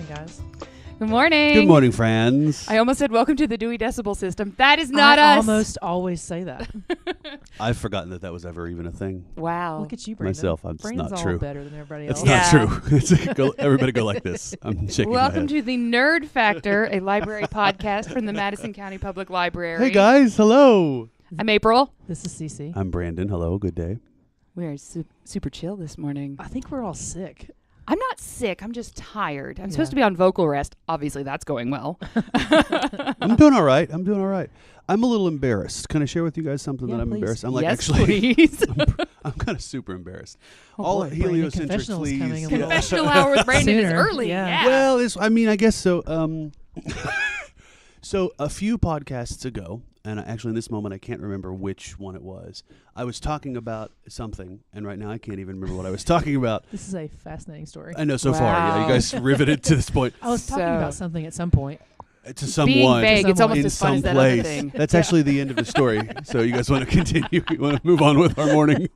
morning, guys. Good morning. Good morning, friends. I almost said welcome to the Dewey Decibel System. That is not I us. almost always say that. I've forgotten that was ever even a thing. Wow. Look at you, Brandon. Myself, it's Brandon's not all true. better than everybody else. It's not true. Everybody go like this. I'm shaking my Welcome head. to the Nerd Factor, a library podcast from the Madison County Public Library. Hey, guys. Hello. I'm April. This is Cece. I'm Brandon. Hello. Good day. We are super chill this morning. I think we're all sick. I'm not sick. I'm just tired. I'm supposed to be on vocal rest. Obviously, that's going well. I'm doing all right. I'm a little embarrassed. Can I share with you guys something that I'm please. embarrassed? I'm like, yes, actually, please. I'm kind of super embarrassed. Oh All boy, Brandon, heliocentric confessional's coming sleaze. a little- Confessional hour with Brandon is Sooner, early. yeah. Yeah. Well, I guess so. So a few podcasts ago, and actually in this moment I can't remember which one it was, I was talking about something, and right now I can't even remember what I was talking about. This is a fascinating story. I know so far. Yeah, Wow. you guys riveted to this point. I was talking about something at some point. To someone. Being vague, it's almost in as fun some as that other place. thing. That's actually the end of the story. So you guys want to continue? You want to move on with our morning?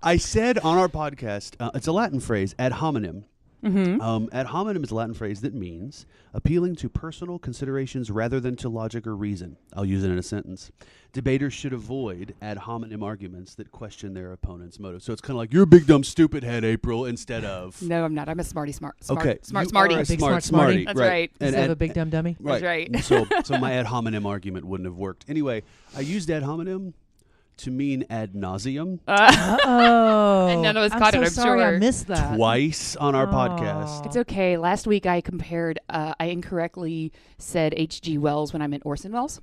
I said on our podcast, it's a Latin phrase, ad hominem. Mm-hmm. Ad hominem is a Latin phrase that means appealing to personal considerations rather than to logic or reason. I'll use it in a sentence. Debaters should avoid ad hominem arguments that question their opponent's motive. So it's kind of like, you're a big dumb stupid head, April, instead of... No, I'm not. I'm a smarty smart. Okay, Smart you smarty. are a Big smart smart smarty. smarty. That's right. Instead of a big dumb dummy. That's right. So my ad hominem argument wouldn't have worked. Anyway, I used ad hominem to mean ad nauseum Oh. And none of us I'm caught so it, I'm sorry sure. I missed that. twice on our podcast. It's okay. Last week I compared, I incorrectly said H.G. Wells when I meant Orson Welles.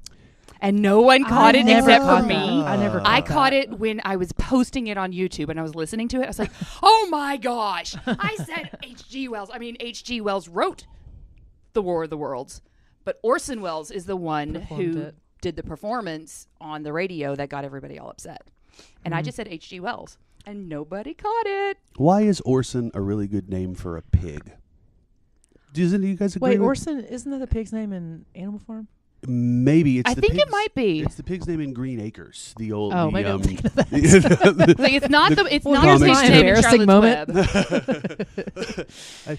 And no one caught it never except for caught me. that. I never I caught caught that. it when I was posting it on YouTube and I was listening to it. I was like, oh my gosh. I said H.G. Wells. I mean, H.G. Wells wrote The War of the Worlds. But Orson Welles is the one Performed who it. did the performance on the radio that got everybody all upset. And I just said H.G. Wells. And nobody caught it. Why is Orson a really good name for a pig? Doesn't you guys agree? Wait, with- Orson, isn't that the pig's name in Animal Farm? Maybe it's. I the think it pig's- might be. It's the pig's name in Green Acres. The old. Oh, the, maybe I'm thinking of that. Like, it's not the it's Well, not here's the my pig's name in embarrassing Charlotte's moment. Web.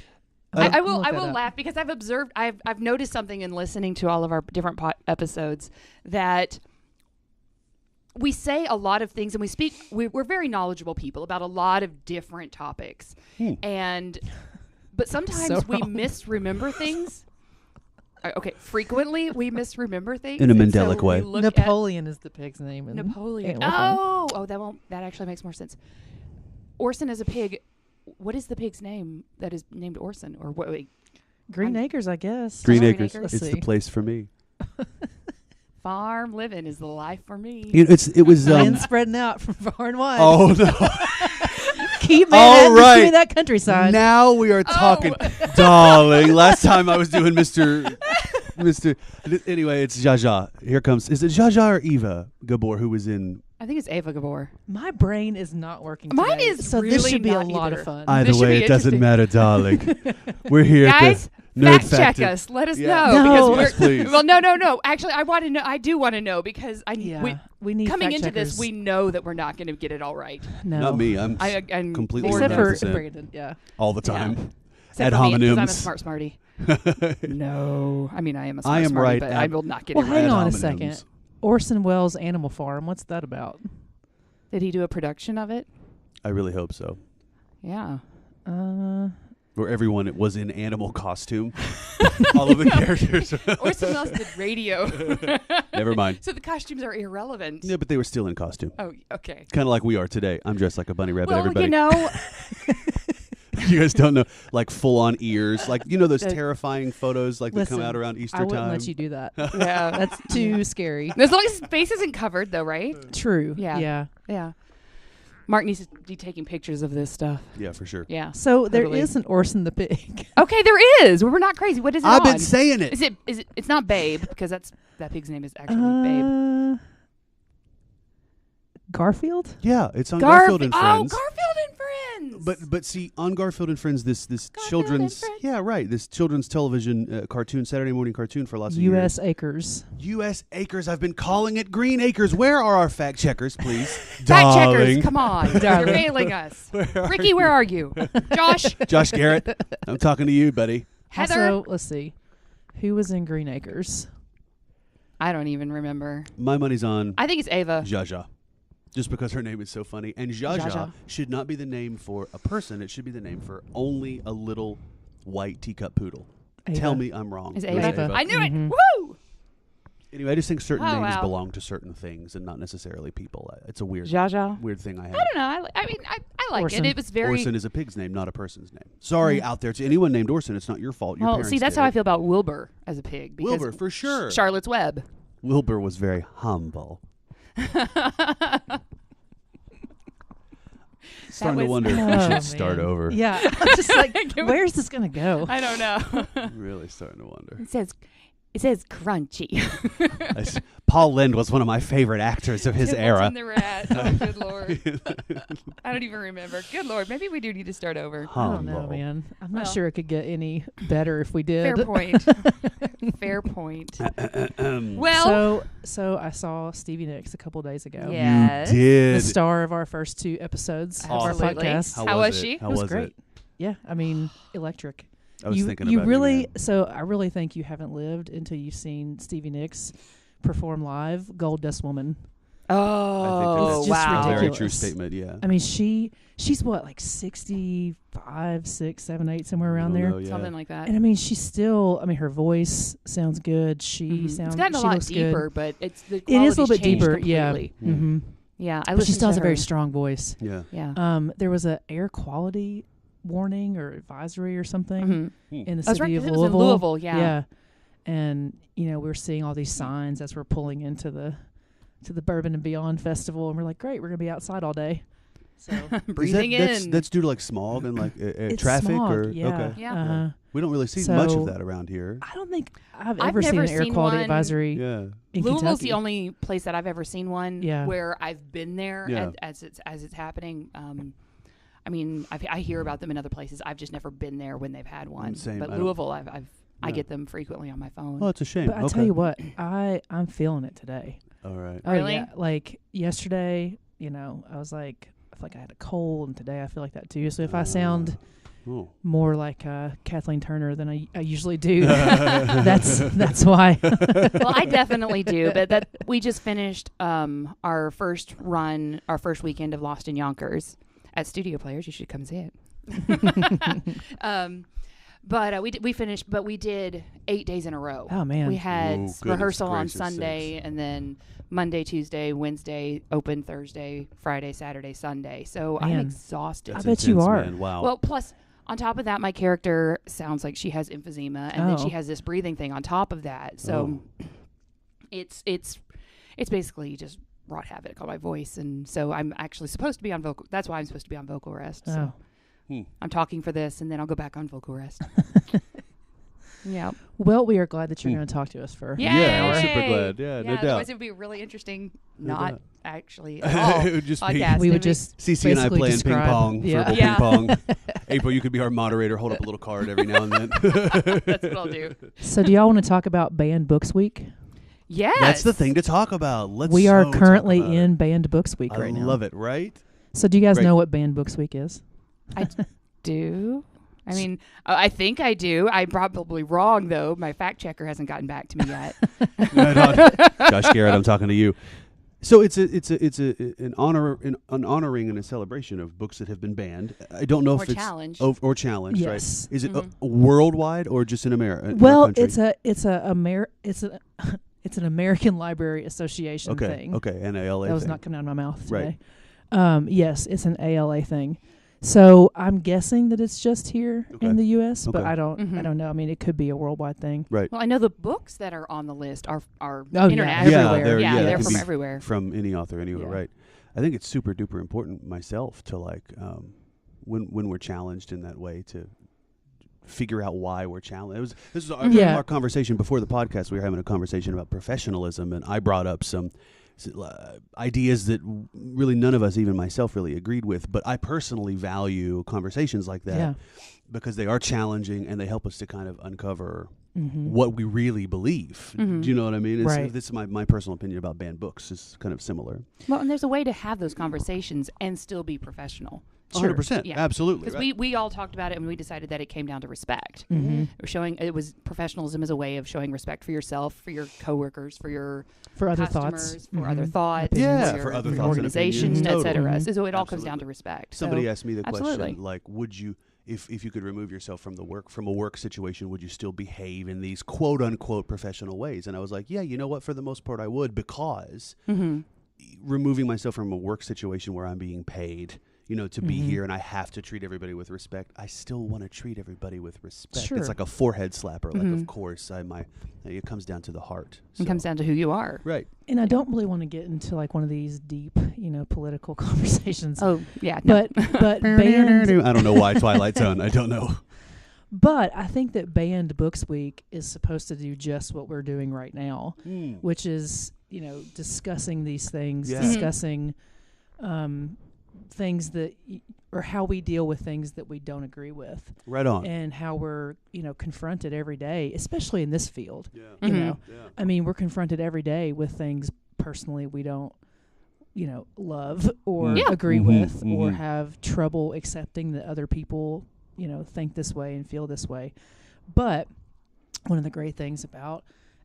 I I will look that up. laugh because I've noticed something in listening to all of our different episodes that we say a lot of things and we're very knowledgeable people about a lot of different topics. But sometimes So we wrong. misremember things. Okay, frequently we misremember things In a and so Mandela way. we look Napoleon is the pig's name. at In Napoleon. Animal Farm. That actually makes more sense. Orson is a pig. What is the pig's name that is named Orson? Or what? Wait, Green Acres, I guess. Green Green Acres. Acres. It's Let's the see. place for me. farm living is the life for me. You know, it was. Land spreading out from far and wide. Oh no! Keep All Manhattan, right. give me that countryside. Now we are talking, darling. Last time I was doing Mr. Anyway, it's Jaja. Here comes. Is it Jaja or Eva Gabor who was in? I think it's Ava Gabor. My brain is not working Mine today, is so this really should be a not lot either. of fun. Either This should way, be it doesn't interesting. matter, darling. We're here Guys, at the Nerd fact check Factor. us. Let us Yeah. know. No. Because Yes, please. Well, no. Actually, I want to know. I do want to know because We need coming fact into this, checkers. we know that we're not going to get it all right. No. Not me. I'm I'm completely Except for 100% Brandon, yeah. all the Yeah. time. Except Ad for me, 'cause I'm a hominems. smart smarty. No, I mean I am a smart I am smarty, right but at- I will not get Well, it hang right. on a hominems. second. Orson Welles Animal Farm. What's that about? Did he do a production of it? I really hope so. Yeah. Where everyone was in animal costume. All of the characters. Orson Welles did radio. Never mind. So the costumes are irrelevant. Yeah, but they were still in costume. Oh, okay. Kind of like we are today. I'm dressed like a bunny rabbit. Well, Everybody, you know, you guys don't know, like full on ears, like those The- terrifying photos, like that come Listen, out around Easter I wouldn't time. let you do that. yeah. That's too scary. As long as his face isn't covered, though, right? True. Yeah. Yeah. Yeah. Mark needs to be taking pictures of this stuff. Yeah, for sure. Yeah. So there Totally. is an Orson the pig. Okay, there is. We're not crazy. What is it I've on? been saying it. Is it? It's not Babe because that pig's name is actually Babe. Garfield? Yeah, it's on Garfield and Oh, Friends. Garfield and Friends. But see, on Garfield and Friends, this Garfield children's and Friends. this children's television cartoon, Saturday morning cartoon for lots of U.S. years. Acres. U.S. Acres. I've been calling it Green Acres. Where are our fact checkers, please? Fact checkers, Darling. come on. You're Darling. failing us. Where are Ricky, where are you? Josh? Josh Garrett, I'm talking to you, buddy. Heather. Also, let's see. Who was in Green Acres? I don't even remember. My money's on I think it's Ava. Jaja. Just because her name is so funny. And Jaja Jaja. should not be the name for a person. It should be the name for only a little white teacup poodle. Ava. Tell me I'm wrong. Is It was Ava? Ava. I knew Mhm. it. Woo! Anyway, I just think certain Oh, names wow. belong to certain things and not necessarily people. It's a weird Jaja. thing I have. I don't know. I mean, I like Orson. it. It was very. Orson is a pig's name, not a person's name. Sorry out there to anyone named Orson. It's not your fault. Your Well, parents see, that's did how it. I feel about Wilbur as a pig. Because Wilbur, for sure. Charlotte's Web. Wilbur was very humble. Starting to was- wonder if we Oh, should start man. over. Yeah. I'm just like, Can we- where's this going to go? I don't know. Really starting to wonder. It says crunchy. Paul Lynde was one of my favorite actors of his Tipple era. and the rat. Oh, good lord. I don't even remember. Good lord. Maybe we do need to start over. I don't know, Humble. man. I'm not Well. sure it could get any better if we did. Fair point. Fair point. Well, So I saw Stevie Nicks a couple days ago. Yeah. Yes. You did. The star of our first 2 episodes of our Absolutely. podcast. How was she? How It was was great. it? Yeah, I mean, electric. I was you, thinking you about really, you. so I really think you haven't lived until you've seen Stevie Nicks perform live Gold Dust Woman. Oh, It's just wow. a very ridiculous. true statement. Yeah. I mean, she's what, like 65, 6, 7, 8, somewhere around there. Yeah. Something like that. And I mean, she's still, I mean, her voice sounds good. She Mhm. sounds, It's gotten a she lot looks deeper, good. but it's the It is a little bit quality's changed deeper, yeah. completely. Mm-hmm. Yeah, I But she listened still has to a very her. strong voice. Yeah. Yeah. There was a air quality warning or advisory or something Mhm. in the That's right, city 'cause of it was in Louisville. Louisville, yeah. And we were seeing all these signs as we're pulling into the Bourbon and Beyond Festival, and we're like, great, we're gonna be outside all day. So Breathing in. That's due to like smog and like it's traffic, smog, or yeah. okay. Yeah. Uh-huh. We don't really see much So- of that around here. I don't think I've I've ever seen never an air seen quality one- advisory Yeah. in Louisville's Kentucky. the only place that I've ever seen one Yeah. where I've been there Yeah. as it's happening. I mean, I hear about them in other places. I've just never been there when they've had one. Same. But I don't- Louisville, I Yeah. get them frequently on my phone. Well, it's a shame. But I okay. tell you what, I'm feeling it today. All right. Oh, Really? yeah. Like yesterday, I was like, I feel like I had a cold, and today I feel like that too. So if I sound Oh. more like Kathleen Turner than I usually do, that's why. Well, I definitely do. But that we just finished our first weekend of Lost in Yonkers at Studio Players. You should come see it. But we finished. But we did 8 days in a row. Oh, man. We had Oh, goodness rehearsal on gracious Sunday, sakes. and then Monday, Tuesday, Wednesday, open Thursday, Friday, Saturday, Sunday. So I'm Man. exhausted. That's bet you intense, are. man. Wow. Well, plus on top of that, my character sounds like she has emphysema, and then Oh. she has this breathing thing on top of that. So it's basically just wrought havoc on my voice, and so I'm actually supposed to be on vocal. That's why I'm supposed to be on vocal rest. So Oh. I'm talking for this, and then I'll go back on vocal rest. Yeah. Well, we are glad that you're going to talk to us for. Yeah, I'm Yay! super glad. Yeah, no doubt. Otherwise, it would be really interesting. No Not doubt. actually at all. It would just be podcast. We It'd would be- just Cece and I basically playing describe- ping pong, Yeah. verbal Yeah. ping pong. April, you could be our moderator. Hold up a little card every now and then. That's what I'll do. So, do y'all want to talk about Banned Books Week? Yes. That's the thing to talk about. Let's. We are so talk currently about in it. Banned Books Week right I now. love it. Right? So, do you guys Great. know what Banned Books Week is? I do. I mean, I think I do. I'm probably wrong, though. My fact checker hasn't gotten back to me yet. Josh Garrett, I'm talking to you. So it's an honoring and a celebration of books that have been banned. I don't know Or if it's challenged. or challenged. Yes. Right? Is it Mhm. worldwide or just in America? Well, it's an American Library Association okay. thing. Okay, an ALA. That was thing. not coming out of my mouth Right. today. Yes, it's an ALA thing. So I'm guessing that it's just here Okay. in the U.S., but Okay. I don't Mhm. know. I mean, it could be a worldwide thing. Right. Well, I know the books that are on the list are Oh, yeah. international. Everywhere. Yeah, they they're can from be everywhere. From any author anywhere, Yeah. right? I think it's super duper important myself to like when we're challenged in that way to figure out why we're challenged. This was Yeah. our conversation before the podcast. We were having a conversation about professionalism, and I brought up some ideas that really none of us, even myself, really agreed with. But I personally value conversations like that Yeah. because they are challenging and they help us to kind of uncover Mm-hmm. what we really believe. Mhm. Do you know what I mean? Right. This is my personal opinion about banned books is kind of similar. Well, and there's a way to have those conversations and still be professional. Sure. 100%. Yeah. Absolutely. Because Right. we all talked about it and we decided that it came down to respect. Mm-hmm. It was professionalism as a way of showing respect for yourself, for your coworkers, for your For other customers, thoughts. for other Mhm. thoughts, Yeah, for for other your thoughts and organization, opinions. et cetera. Totally. So it all comes down Absolutely. to respect. Somebody So, asked me the absolutely. question, like, would you, if you could remove yourself from a work situation, would you still behave in these quote unquote professional ways? And I was like, yeah, you know what? For the most part, I would, because removing myself from a work situation where I'm being paid, to be here and I have to treat everybody with respect, I still want to treat everybody with respect. Sure. It's like a forehead slapper. Like, of course, it comes down to the heart. It comes down to who you are. Right. And I don't really want to get into like one of these deep, political conversations. Oh, yeah. No. But band. I don't know why Twilight Zone. I don't know. But I think that Banned Books Week is supposed to do just what we're doing right now, which is, discussing these things, Yeah. discussing things that, or how we deal with things that we don't agree with, Right on. and how we're, confronted every day, especially in this field. Yeah. You know, Yeah. I mean, we're confronted every day with things personally we don't, love or Yeah. agree Mhm, with, or mhm. have trouble accepting that other people, think this way and feel this way. But one of the great things about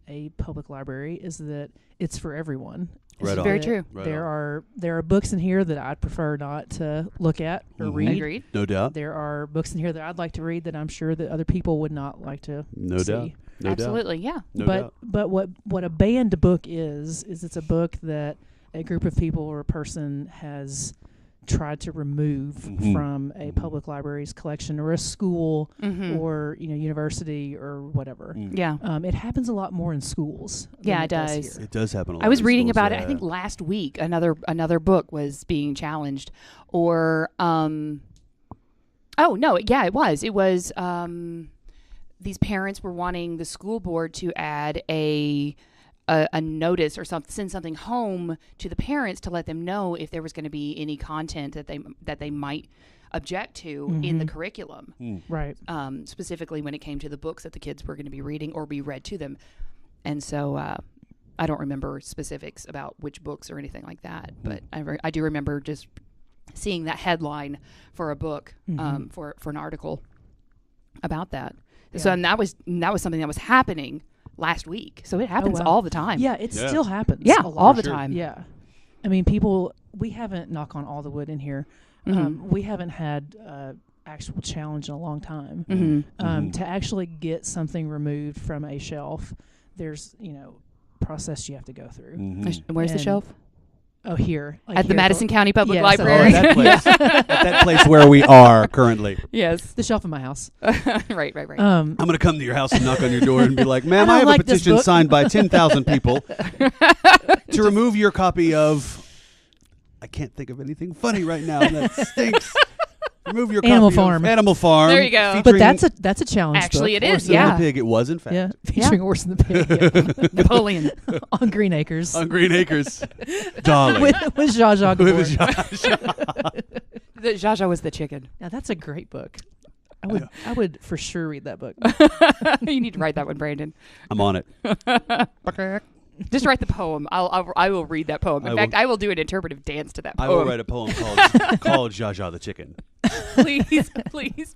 a public library is that it's for everyone. Right It's on. Very that true. Right there are books in here that I'd prefer not to look at or Mhm. read. Agreed. No doubt. There are books in here that I'd like to read that I'm sure that other people would not like to No see. doubt. No doubt. Absolutely. Yeah. No but doubt. but what a banned book is it's a book that a group of people or a person has tried to remove Mhm. from a public library's collection, or a school, Mhm. or university, or whatever. Yeah. It happens a lot more in schools. than Yeah, it does. here. It does happen a lot. I was in reading schools, about it. yeah. I think last week another book was being challenged, or it was. It was these parents were wanting the school board to add a notice or send something home to the parents to let them know if there was going to be any content that they might object to in the curriculum. Right. Specifically when it came to the books that the kids were going to be reading or be read to them. And so I don't remember specifics about which books or anything like that, but I do remember just seeing that headline for a book, for an article about that. Yeah. So and that was something that was happening last week. So it happens wow. all the time. Yeah, it still happens. Yeah, a lot. all the sure. time. Yeah. I mean, we haven't, knock on all the wood in here, we haven't had actual challenge in a long time. To actually get something removed from a shelf, there's, process you have to go through. Where's the And- shelf? Oh, here. Like At the here, Madison County Public Yes, Library. at that place. At that place where we are currently. Yes. the shelf in my house. right. I'm going to come to your house and knock on your door and be like, ma'am, I I have like a this petition book." signed by 10,000 people to remove your copy of... I can't think of anything funny right now. That stinks. Remove your Animal copy Farm. of Animal Farm. There you go. But featuring that's a challenge. Actually, book. it Horse is. and Yeah. the Pig. It was, in fact. Yeah, featuring Horse and the Pig yeah. Napoleon. on Green Acres On Green Acres. Darling. with Zsa Zsa Gabor. With Josh. The Zsa Zsa was the chicken. Now that's a great book. I would for sure read that book. You need to write that one, Brandon. I'm on it. Just write the poem. I will read that poem. In I fact, will- I will do an interpretive dance to that I poem. will write a poem called Zsa Zsa the Chicken. Please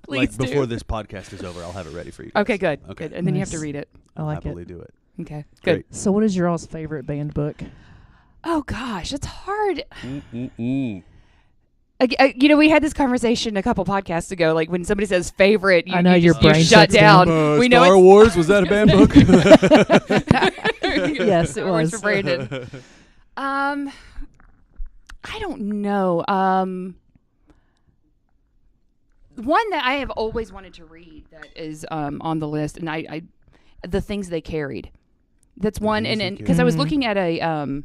Like do. before this podcast is over, I'll have it ready for you guys. Okay, good. Okay. Good. And then you have to Nice. read it. I like happily it. do it. Okay, good. Great. So, what is your all's favorite banned book? Oh gosh, it's hard. Mm-mm-mm. We had this conversation a couple podcasts ago. Like when somebody says favorite, I know your brain shut shuts down. We know Star it's Wars, was that a band book? Yes, it Star Wars was. for Brandon. I don't know. One that I have always wanted to read that is on the list, and I The Things They Carried. That's one, Things They and because I was Carried. looking at a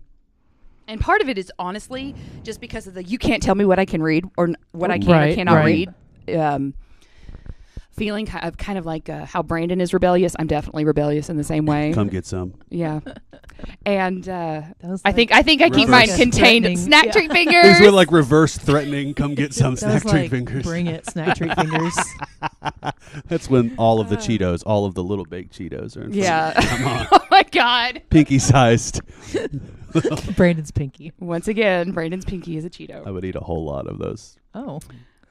and part of it is honestly just because of the you can't tell me what I can read or what I can or Right, cannot right. read. Feeling kind of like how Brandon is rebellious. I'm definitely rebellious in the same way. Come get some. Yeah, and was I think I keep reverse mine Like contained. threatening. Snack Yeah. treat These fingers. were like reverse threatening. Come get some That snack was treat like, fingers. bring it, snack treat fingers. That's when all of the Cheetos, all of the little baked Cheetos are in front of Yeah. you. Come on. Oh my God. Pinky sized. Brandon's pinky. Once again, Brandon's pinky is a Cheeto. I would eat a whole lot of those. Oh,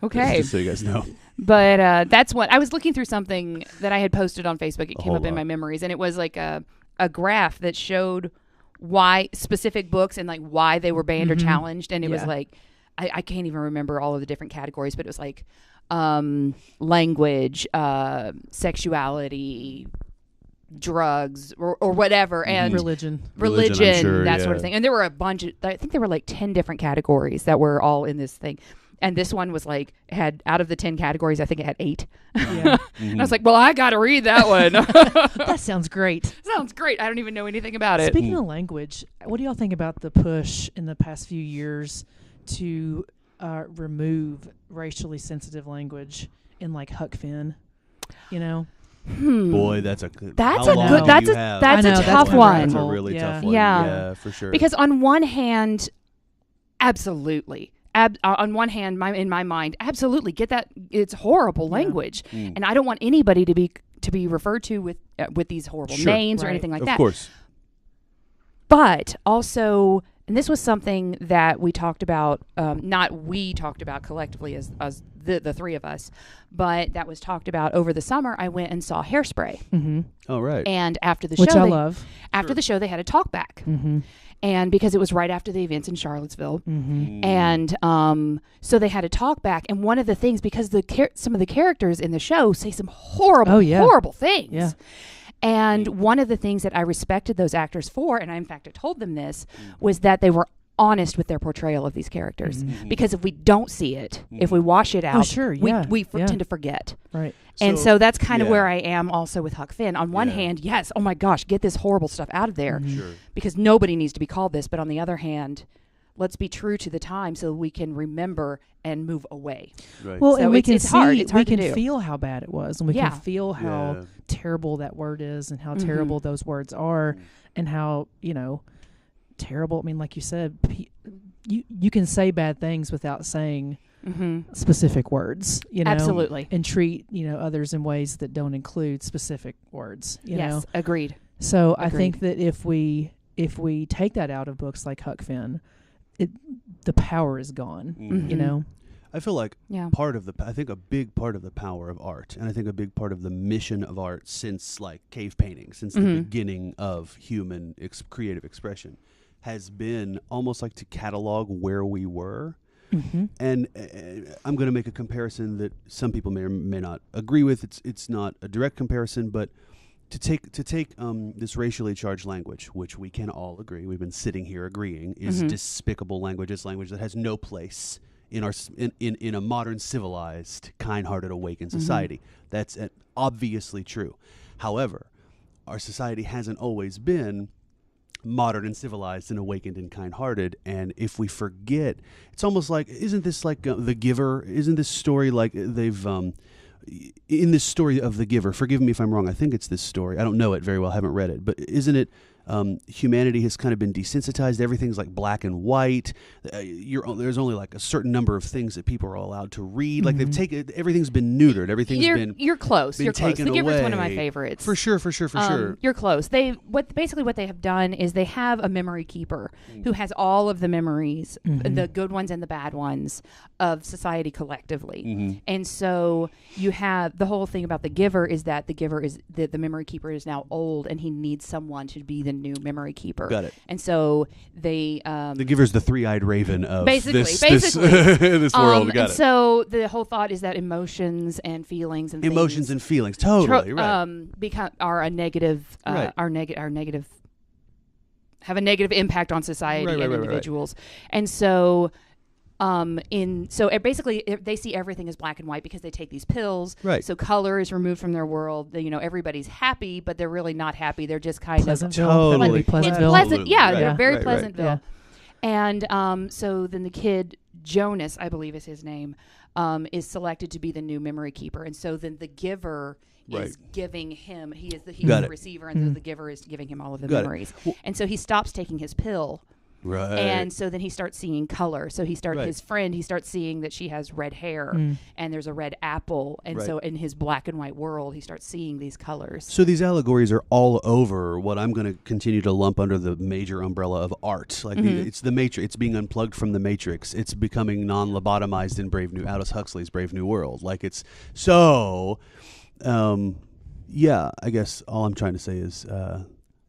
Okay. Just so you guys know. But that's what I was looking through something that I had posted on Facebook. It came up in my memories, and it was like a graph that showed why specific books and like why they were banned or challenged. And it was like, I can't even remember all of the different categories, but it was like language, sexuality, drugs, or whatever, and religion, sure, that sort of thing. And there were a bunch of, I think there were like 10 different categories that were all in this thing. And this one was like, had out of the 10 categories, I think it had 8. Yeah. And I was like, well, I got to read that one. That sounds great. Sounds great. I don't even know anything about it. Speaking of language, what do y'all think about the push in the past few years to remove racially sensitive language in like Huck Finn? You know? Boy, that's a tough one. That's a really tough one. Yeah, for sure. Because on one hand, absolutely. On one hand, in my mind, absolutely get that. It's horrible language, and I don't want anybody to be referred to with these horrible names or anything like that. Of course. But also, and this was something that we talked about, not we talked about collectively as the three of us, but that was talked about over the summer. I went and saw Hairspray. Mm-hmm. Oh, right. And after the Which show, I love. After the show, they had a talk back. Mm-hmm. And because it was right after the events in Charlottesville. Mm-hmm. And so they had a talk back. And one of the things, because some of the characters in the show say some horrible things. Yeah. And one of the things that I respected those actors for, and I told them this, was that they were honest with their portrayal of these characters. Mm-hmm. Because if we don't see it, if we wash it out, we tend to forget. Right. And so that's kind of where I am also with Huck Finn. On one hand, yes, oh my gosh, get this horrible stuff out of there. Mm-hmm. Sure. Because nobody needs to be called this. But on the other hand, let's be true to the time so we can remember and move away. Right. Well, so and we can see, hard. It's hard we to can do. feel how bad it was, and we can feel how terrible that word is, and how terrible those words are, and how terrible. I mean, like you said, you can say bad things without saying specific words. Absolutely, and treat others in ways that don't include specific words. You know? Agreed. So I think that if we take that out of books like Huck Finn, the power is gone. Mm-hmm. I feel like I think a big part of the power of art, and I think a big part of the mission of art since like cave painting, since the beginning of human creative expression, has been almost like to catalog where we were. Mm-hmm. And I'm going to make a comparison that some people may or may not agree with. It's not a direct comparison, but to take this racially charged language, which we can all agree, we've been sitting here agreeing, is despicable language. It's language that has no place in a modern, civilized, kind-hearted, awakened society. That's obviously true. However, our society hasn't always been modern and civilized and awakened and kind-hearted, and if we forget, it's almost like, isn't this like The Giver? Isn't this story like they've in this story of The Giver, forgive me if I'm wrong, I think it's this story, I don't know it very well, haven't read it, but isn't it humanity has kind of been desensitized, everything's like black and white, there's only like a certain number of things that people are allowed to read, like they've taken, everything's been neutered, you're close. The Giver's one of my favorites. For sure. You're close. What they have done is they have a memory keeper who has all of the memories, the good ones and the bad ones of society collectively. And so you have the whole thing about the Giver is that the memory keeper is now old and he needs someone to be the new memory keeper. Got it. And so they the Giver's the three-eyed raven of basically this world. Got it. So the whole thought is that emotions and feelings and feelings totally are a negative negative have a negative impact on society and individuals. And so basically they see everything as black and white because they take these pills. Right. So color is removed from their world. Everybody's happy, but they're really not happy. They're just kind Pleasantville. of Totally. Pleasantville. It's pleasant. Yeah, they're very right, Pleasantville. Yeah. And so then the kid Jonas, I believe is his name, is selected to be the new memory keeper. And so then the Giver is giving him. He's the receiver, and so the Giver is giving him all of the memories. And so he stops taking his pill. Right. And so then he starts seeing color. So his friend, he starts seeing that she has red hair and there's a red apple. And so in his black and white world, he starts seeing these colors. So these allegories are all over what I'm going to continue to lump under the major umbrella of art. Like it's the Matrix. It's being unplugged from the Matrix. It's becoming non-lobotomized in Aldous Huxley's Brave New World. Like it's so, yeah, I guess all I'm trying to say is,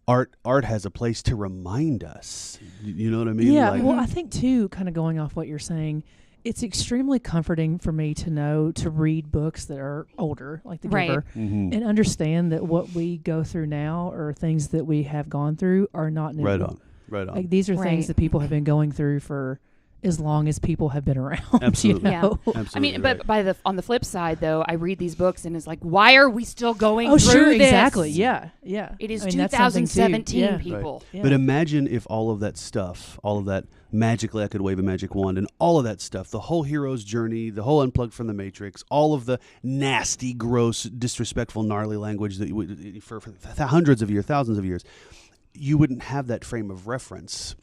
Art has a place to remind us. You know what I mean? Yeah, well, I think, too, kind of going off what you're saying, it's extremely comforting for me to read books that are older, like The Giver, and understand that what we go through now or things that we have gone through are not new. Right on. Like, these are things that people have been going through for as long as people have been around. Absolutely. You know? Yeah. Absolutely. I mean, but on the flip side, though, I read these books and it's like, why are we still going through sure, this? exactly. Yeah. It is 2017, yeah. people. Yeah. But imagine if all of that stuff, all of that magically I could wave a magic wand and all of that stuff, the whole hero's journey, the whole unplugged from the Matrix, all of the nasty, gross, disrespectful, gnarly language that for hundreds of years, thousands of years, you wouldn't have that frame of reference.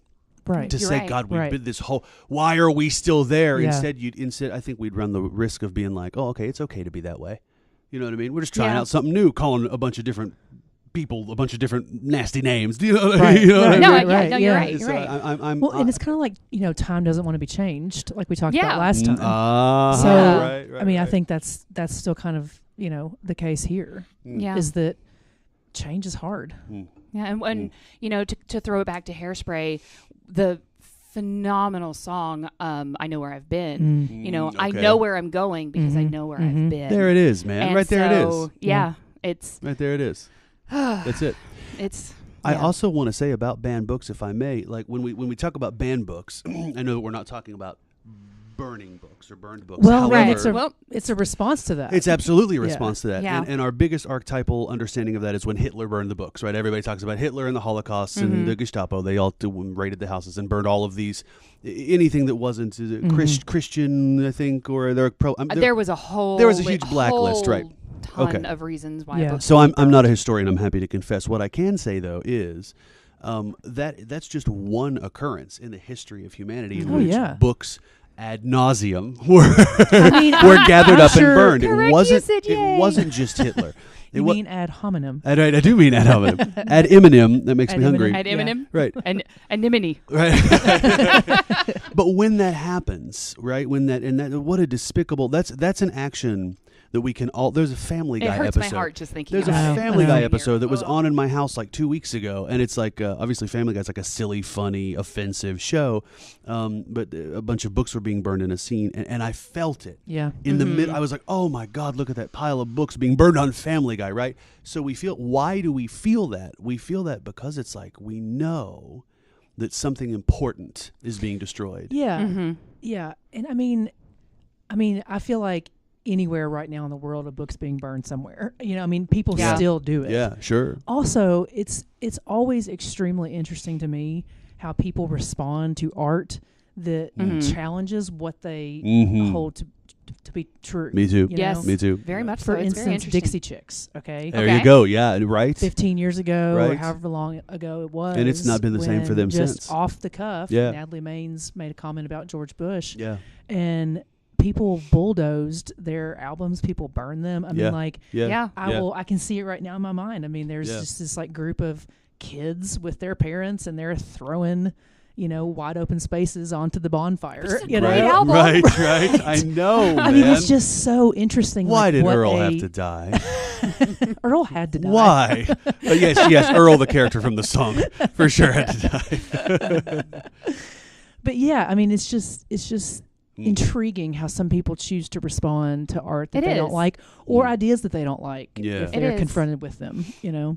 Right. To You're say, right. God, we've been this whole, why are we still there? Yeah. Instead, I think we'd run the risk of being like, oh, okay, it's okay to be that way. You know what I mean? We're just trying out something new, calling a bunch of different people a bunch of different nasty names. Do you know what I mean? You know what I mean? No, you're right. You're right. And it's kind of like, time doesn't want to be changed, like we talked about last time. I think that's still kind of, the case here. Yeah. Is that change is hard. Yeah, and to throw it back to Hairspray, the phenomenal song, I Know Where I've Been. I know where I'm going because I know where I've been. There it is, man. And right there it is. Yeah, it's... Right there it is. That's it. It's... I also want to say about banned books, if I may, like when we talk about banned books, I know that we're not talking about burning books or burned books. Well, however, it's a response to that. It's absolutely a response to that. Yeah. And our biggest archetypal understanding of that is when Hitler burned the books, right? Everybody talks about Hitler and the Holocaust and the Gestapo. They all raided the houses and burned all of these, anything that wasn't Christian, I think, or there was a huge blacklist, right? Ton of reasons why. Yeah. Books So I'm not a historian. I'm happy to confess. What I can say though is that's just one occurrence in the history of humanity in which books ad nauseum were gathered up and burned. It wasn't just Hitler. You mean ad hominem? I do mean ad hominem. Ad iminem. That makes me hungry. Ad iminem. Yeah. Right. And nimini. Right. But when that happens, right? What a despicable. That's an action that we can all. There's a Family Guy episode. It hurts my heart just thinking. There's about a Family Guy episode that was on in my house like 2 weeks ago, and it's like obviously Family Guy's like a silly, funny, offensive show, but a bunch of books were being burned in a scene, and I felt it. Yeah. In the mid, I was like, oh my God, look at that pile of books being burned on Family Guy, right? So why do we feel that? We feel that because it's like we know that something important is being destroyed. Yeah. Yeah. And I mean, I feel like anywhere right now in the world, a book's being burned somewhere. People still do it. Yeah, sure. Also, it's always extremely interesting to me how people respond to art that challenges what they hold to be true. Me too. Yes. Me too. Very much For so. It's very instance, interesting. Dixie Chicks, okay? There you go. Yeah, right. 15 years ago, or Right. however long ago it was. And it's not been the same for them just since. Off the cuff, Natalie Maines made a comment about George Bush. Yeah. And people bulldozed their albums. People burned them. I mean, I can see it right now in my mind. I mean, there's just this like group of kids with their parents, and they're throwing, wide open spaces onto the bonfire. Great album. Right. I know. I mean, it's just so interesting. Why did Earl have to die? Earl had to die. Why? Yes, Earl, the character from the song, for sure had to die. But yeah, I mean, it's just intriguing how some people choose to respond to art that they don't like, or ideas that they don't like if they're confronted with them.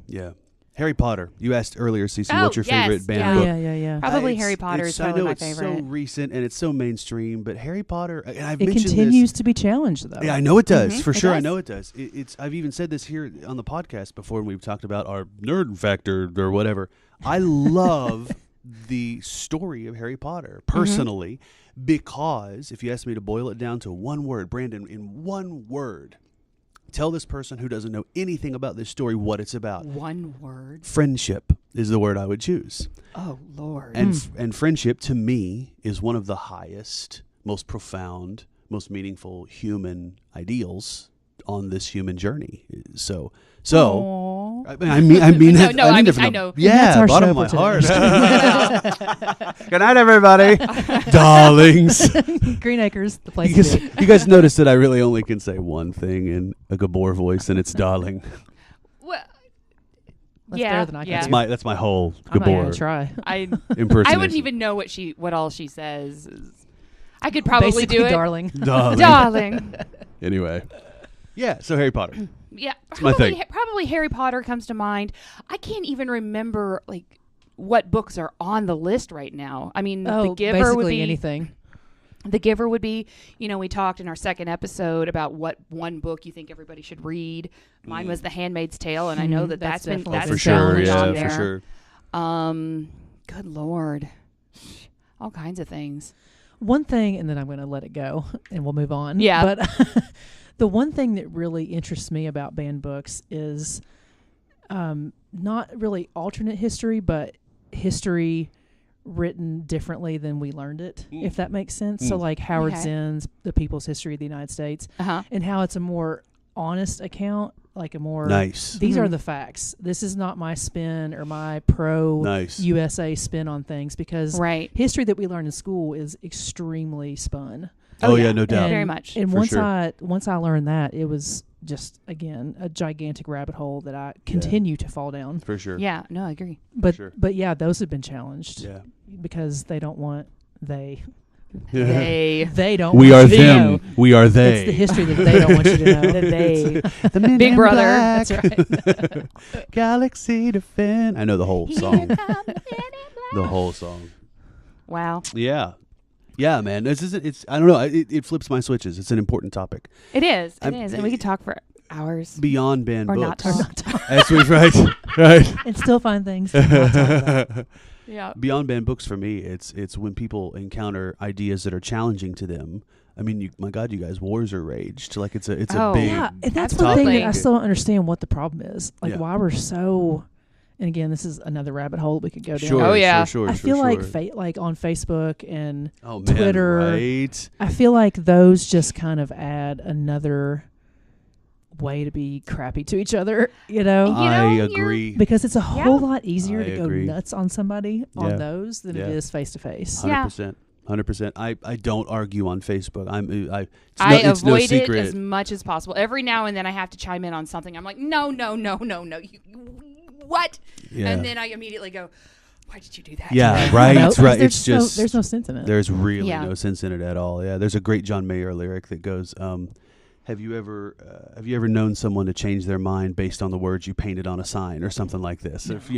Yeah. Harry Potter. You asked earlier, Cece, what's your favorite banned book? Yeah. Probably Harry Potter is probably my favorite. I know it's so recent and it's so mainstream, but Harry Potter, and I've it mentioned continues to be challenged, though. Yeah, I know it does. For sure, does. I know it does. I've even said this here on the podcast before when we've talked about our nerd factor or whatever. I love the story of Harry Potter, personally, because if you ask me to boil it down to one word, Brandon, in one word, Tell this person who doesn't know anything about this story what it's about. One word. Friendship is the word I would choose. Oh, Lord. And friendship, to me, is one of the highest, most profound, most meaningful human ideals on this human journey. So I mean, I know. Yeah, bottom of my heart. Good night, everybody. Darlings. Green Acres, the place to be. You guys notice that I really only can say one thing in a Gabor voice, and it's darling. Well, That's better than I can do. That's my whole I'm not Gabor gonna try. impersonation. I wouldn't even know what all she says. I could probably Basically, do it. darling. Darling. Anyway. Yeah, so Harry Potter. Yeah, my thing. probably Harry Potter comes to mind. I can't even remember like what books are on the list right now. I mean, The Giver basically would be anything. The Giver would be, we talked in our second episode about what one book you think everybody should read. Mine was The Handmaid's Tale, and I know that's been definitely for sure. challenged Yeah, on for there. sure. Good Lord, all kinds of things. One thing, and then I'm going to let it go, and we'll move on. Yeah. But the one thing that really interests me about banned books is not really alternate history, but history written differently than we learned it, if that makes sense. So like Howard Zinn's The People's History of the United States, and how it's a more honest account, like a more nice. These are the facts. This is not my spin or my pro USA spin on things, because history that we learn in school is extremely spun. Oh yeah, no doubt. Very much. And once I learned that, it was just, again, a gigantic rabbit hole that I continue to fall down. For sure. Yeah, no, I agree. But yeah, those have been challenged. Yeah. Because they don't want They don't We want are you to them. know. We are they. It's the history that they don't want you to know. The Big Brother. That's right. Galaxy Defend. I know the whole song. The whole song. Wow. Yeah. Yeah, man. This isn't. It's. I don't know. It flips my switches. It's an important topic. It is. It is, and we could talk for hours. Beyond banned or books. Not talk. That's right. And still find things to not talk about. Yeah. Beyond banned books for me, it's when people encounter ideas that are challenging to them. I mean, my God, you guys, wars are raged. Like it's a big. Yeah, and that's one thing that I still don't understand what the problem is. Like why we're so. And again, this is another rabbit hole we could go down. Oh yeah, sure, I feel like like on Facebook and man, Twitter, right? I feel like those just kind of add another way to be crappy to each other. I agree, because it's a whole lot easier to go nuts on somebody on those than it is face to face. 100%. 100%. I don't argue on Facebook. I it's no avoid it secret. as much as possible. Every now and then I have to chime in on something. I'm like, no. What? Yeah. And then I immediately go, why did you do that? Yeah, right. It's right. It's just there's no sense in it. There's really no sense in it at all. Yeah, there's a great John Mayer lyric that goes, have you ever known someone to change their mind based on the words you painted on a sign or something like this? No. If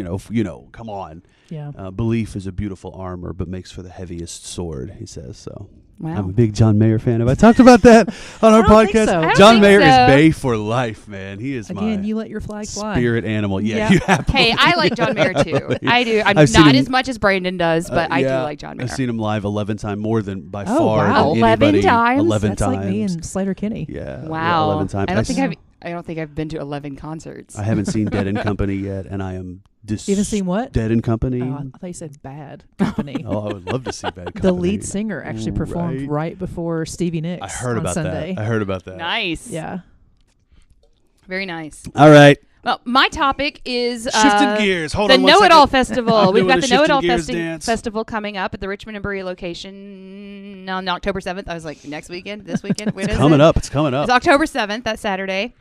come on. Yeah. Belief is a beautiful armor, but makes for the heaviest sword, he says. So wow. I'm a big John Mayer fan. Have I talked about that on our podcast? So. John Mayer is Bay for life, man. He is again. You let your flag fly. Spirit animal. Yeah. You have. Hey, I like John Mayer too. I do. I'm not as much as Brandon does, but I do like John Mayer. I've seen him live 11 times, more than by far. Wow. Than 11 anybody. times. 11 That's times. like me and Slater Kinney. Yeah. Wow. 11 times. I don't think I've been to 11 concerts. I haven't seen Dead and Company yet, and I am. You haven't seen what? Dead and Company. I thought you said Bad Company. Oh, I would love to see Bad Company. The lead singer actually performed right before Stevie Nicks. I heard about Sunday. that. I heard about that. Nice. Yeah. Very nice. All right. Well, my topic is shifting gears. Hold the on one Know-It-All second. Festival. We've got the Know-It-All Festival coming up at the Richmond and Berea location on October 7th. I was like, next weekend? This weekend? It's coming up. It's coming up. It's October 7th, that Saturday.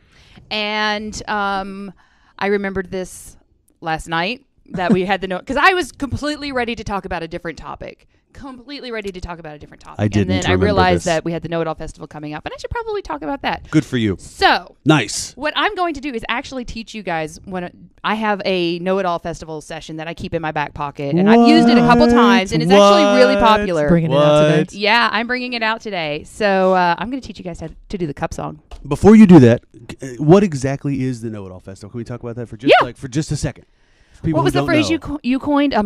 And I remembered this last night that we had the note, because I was completely ready to talk about a different topic. I And didn't then I remember realized this. that we had the Know-It-All Festival coming up, and I should probably talk about that. Good for you. So, nice. What I'm going to do is actually teach you guys when I have a Know-It-All Festival session that I keep in my back pocket, and I've used it a couple times, and it's actually really popular. Bringing it out today. Yeah, I'm bringing it out today. So I'm going to teach you guys how to do the cup song. Before you do that, what exactly is the Know-It-All Festival? Can we talk about that for just a second? What was the phrase you coined? A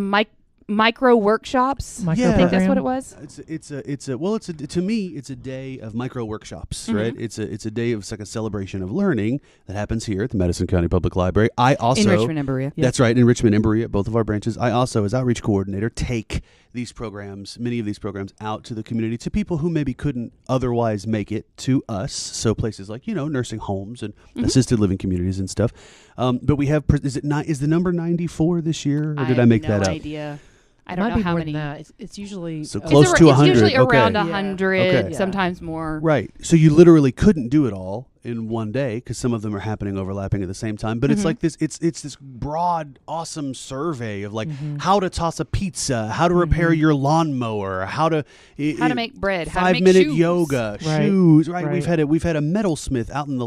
micro workshops. Micro I think that's program. what it was. To me, it's a day of micro workshops, Mm-hmm. right? It's a day of, it's like a celebration of learning that happens here at the Madison County Public Library. I also In Richmond and Berea. That's right, in Richmond and Berea, both of our branches. I also, as outreach coordinator, take these programs, many of these programs, out to the community, to people who maybe couldn't otherwise make it to us. So places like, nursing homes and assisted living communities and stuff. But we have, is the number 94 this year, or did I make that up? I have no idea. I It don't might know be how more many. than that. It's usually So close to 100. It's usually around Okay. 100, Okay. sometimes more. Right. So you literally couldn't do it all in one day because some of them are happening overlapping at the same time. But it's like this. It's this broad, awesome survey of like how to toss a pizza, how to repair your lawnmower, how to make bread, how to make 5-minute shoes. yoga, Right. shoes. Right. Right. We've had a metalsmith out in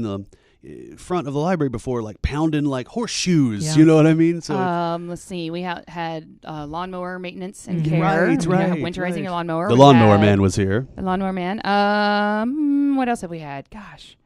the front of the library before, like pounding like horseshoes. Yeah. You know what I mean? So Let's see. We had lawnmower maintenance and Mhm. care. Right, We had right, winterizing right. your lawnmower. the We lawnmower had man was here. The lawnmower man. What else have we had? Gosh,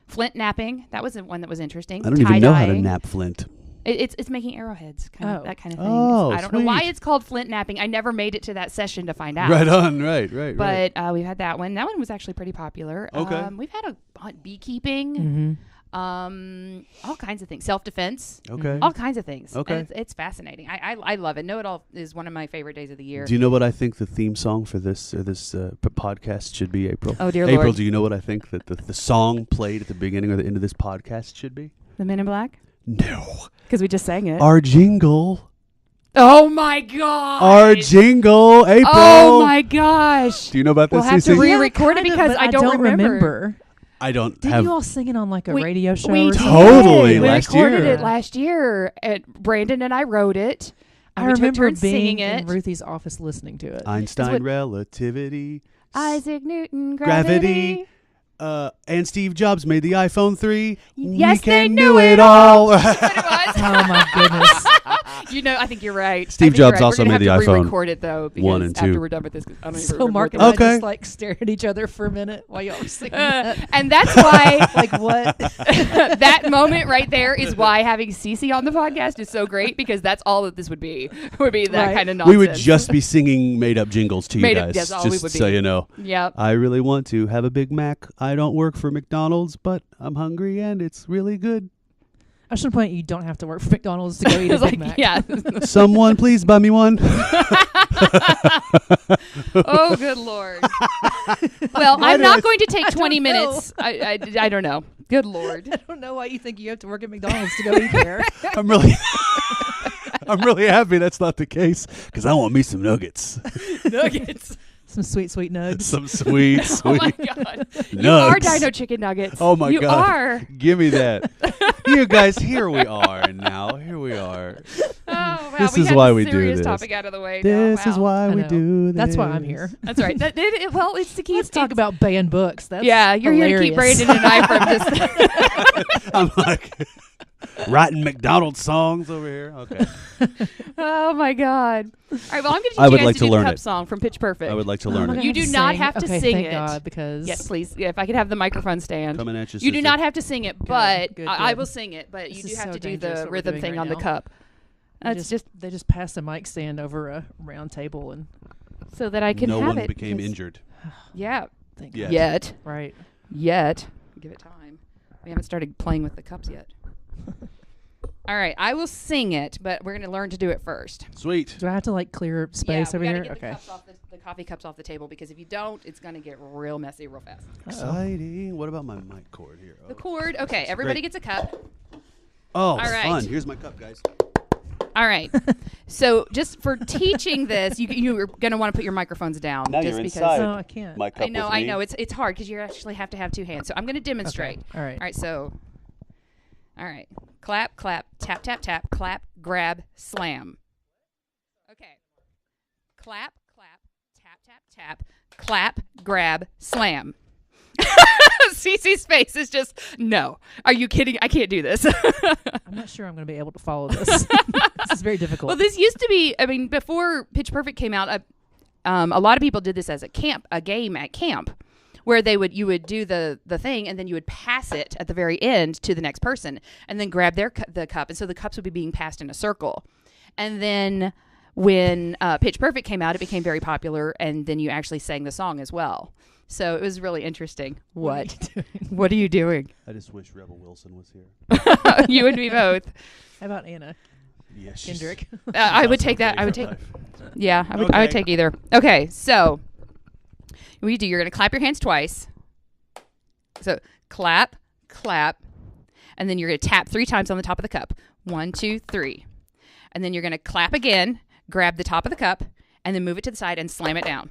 flint napping. That was the one that was interesting. I don't even know how to Tie-dyeing. nap flint. It's making arrowheads, that kind of thing. Oh, I don't know why sweet. it's called flint napping. I never made it to that session to find out. Right on. Right. But we've had that one. That one was actually pretty popular. Okay. We've had beekeeping. Mm-hmm. All kinds of things. Self-defense. Okay. All kinds of things. Okay. And it's fascinating. I love it. Know It All is one of my favorite days of the year. Do you know what I think the theme song for this podcast should be, April? Oh, dear April, Lord. do you know what I think that the song played at the beginning or the end of this podcast should be? The Men in Black? No. Because we just sang it. Our jingle. Oh, my God. Our jingle, April. Oh, my gosh. Do you know about this, We'll have to CC? re-record it kind of, because but I don't remember. I don't Didn't have... you all sing it on like a We- radio show we or something? Totally, did. We last recorded year. it last year. Brandon and I wrote it. I And we took remember turns being singing in it. Ruthie's office listening to it. Einstein what- relativity. Isaac Newton, Gravity. gravity. And Steve Jobs made the iPhone 3. Yes, we they can knew do it it all. That's what it was. Oh my goodness! I think you're right. Steve I think you're Jobs right. also We're gonna made have the to iPhone re-record it though, because 1 and 2. after we're done with this, I don't even So remember Mark what and the I Okay. just like stared at each other for a minute while y'all were singing. and that's why Like what? that moment right there is why having Cece on the podcast is so great, because that's all that this would be that Right. kind of nonsense. We would just be singing made-up jingles to you Made up- guys, that's all we just would so be. you know. Yep. I really want to have a Big Mac. I don't work for McDonald's, but I'm hungry and it's really good. I should point you don't have to work for McDonald's to go eat a It's Big like, Mac. yeah. Someone please buy me one. Oh, good Lord. Well, I'm not going to take 20 don't know. minutes. I don't know. Good Lord. I don't know why you think you have to work at McDonald's to go eat there. I'm really happy that's not the case, because I want me some nuggets. Nuggets. Some sweet, sweet nugs. Some sweet, Oh, my sweet God. You are nugs. Dino Chicken Nuggets. Oh, my you God. You are. Give me that. You guys, here we are now. Here we are. Oh, wow. This we is got why the we do serious this. topic out of the way. This now. is Wow. why I we know. do this. That's why I'm here. That's right. Well, it's to keep Let's talk about banned books. That's Yeah, you're here to keep hilarious. Brandon and I from just. I'm like writing McDonald's songs over here. Okay. Oh my God! All right, well, I'm going to teach I you would guys like to to do learn the cup it. song from Pitch Perfect. I would like to Oh, learn am I it. gonna You have do to not sing? have to Okay, sing thank it. God, because Yes, please. Yeah, if I could have the microphone stand. Coming at you, You do sister. not have to sing it, but good, I good. will sing it. But This you do is have so to do dangerous the what we're rhythm doing thing right on the now. cup. That's just they just passed a mic stand over a round table and so that I can no have one it. became because- injured. Yeah. thank Yeah. God. Yet. Right. Give it time. We haven't started playing with the cups yet. All right, I will sing it, but we're going to learn to do it first. Sweet. Do I have to like clear space over we here? gotta get Okay. the cups off the coffee cups off the table, because if you don't, it's going to get real messy real fast. Exciting. What about my mic cord here? The cord. Okay, everybody great. gets a cup. Oh, right. fun. Here's my cup, guys. All right. So just for teaching this, you're going to want to put your microphones down. Now just you're because inside. No, I can't. My cup I know, with me. I know. It's hard because you actually have to have two hands. So I'm going to demonstrate. All right. All right, so. All right. Clap, clap, tap, tap, tap, clap, grab, slam. Okay. Clap, clap, tap, tap, tap, clap, grab, slam. Cece's face is just, no. Are you kidding? I can't do this. I'm not sure I'm going to be able to follow this. This is very difficult. Well, this used to be, before Pitch Perfect came out, a lot of people did this as a game at camp, where you would do the thing, and then you would pass it at the very end to the next person, and then grab the cup, and so the cups would be being passed in a circle. And then when Pitch Perfect came out, it became very popular, and then you actually sang the song as well. So it was really interesting. What are you doing? I just wish Rebel Wilson was here. You and me both. How about Anna? Yeah, Kendrick. I would take that. I would take. Yeah, I would Okay. take either. Okay, so what you do? You're going to clap your hands twice. So clap, clap, and then you're going to tap 3 times on the top of the cup. 1, 2, 3, and then you're going to clap again. Grab the top of the cup, and then move it to the side and slam it down.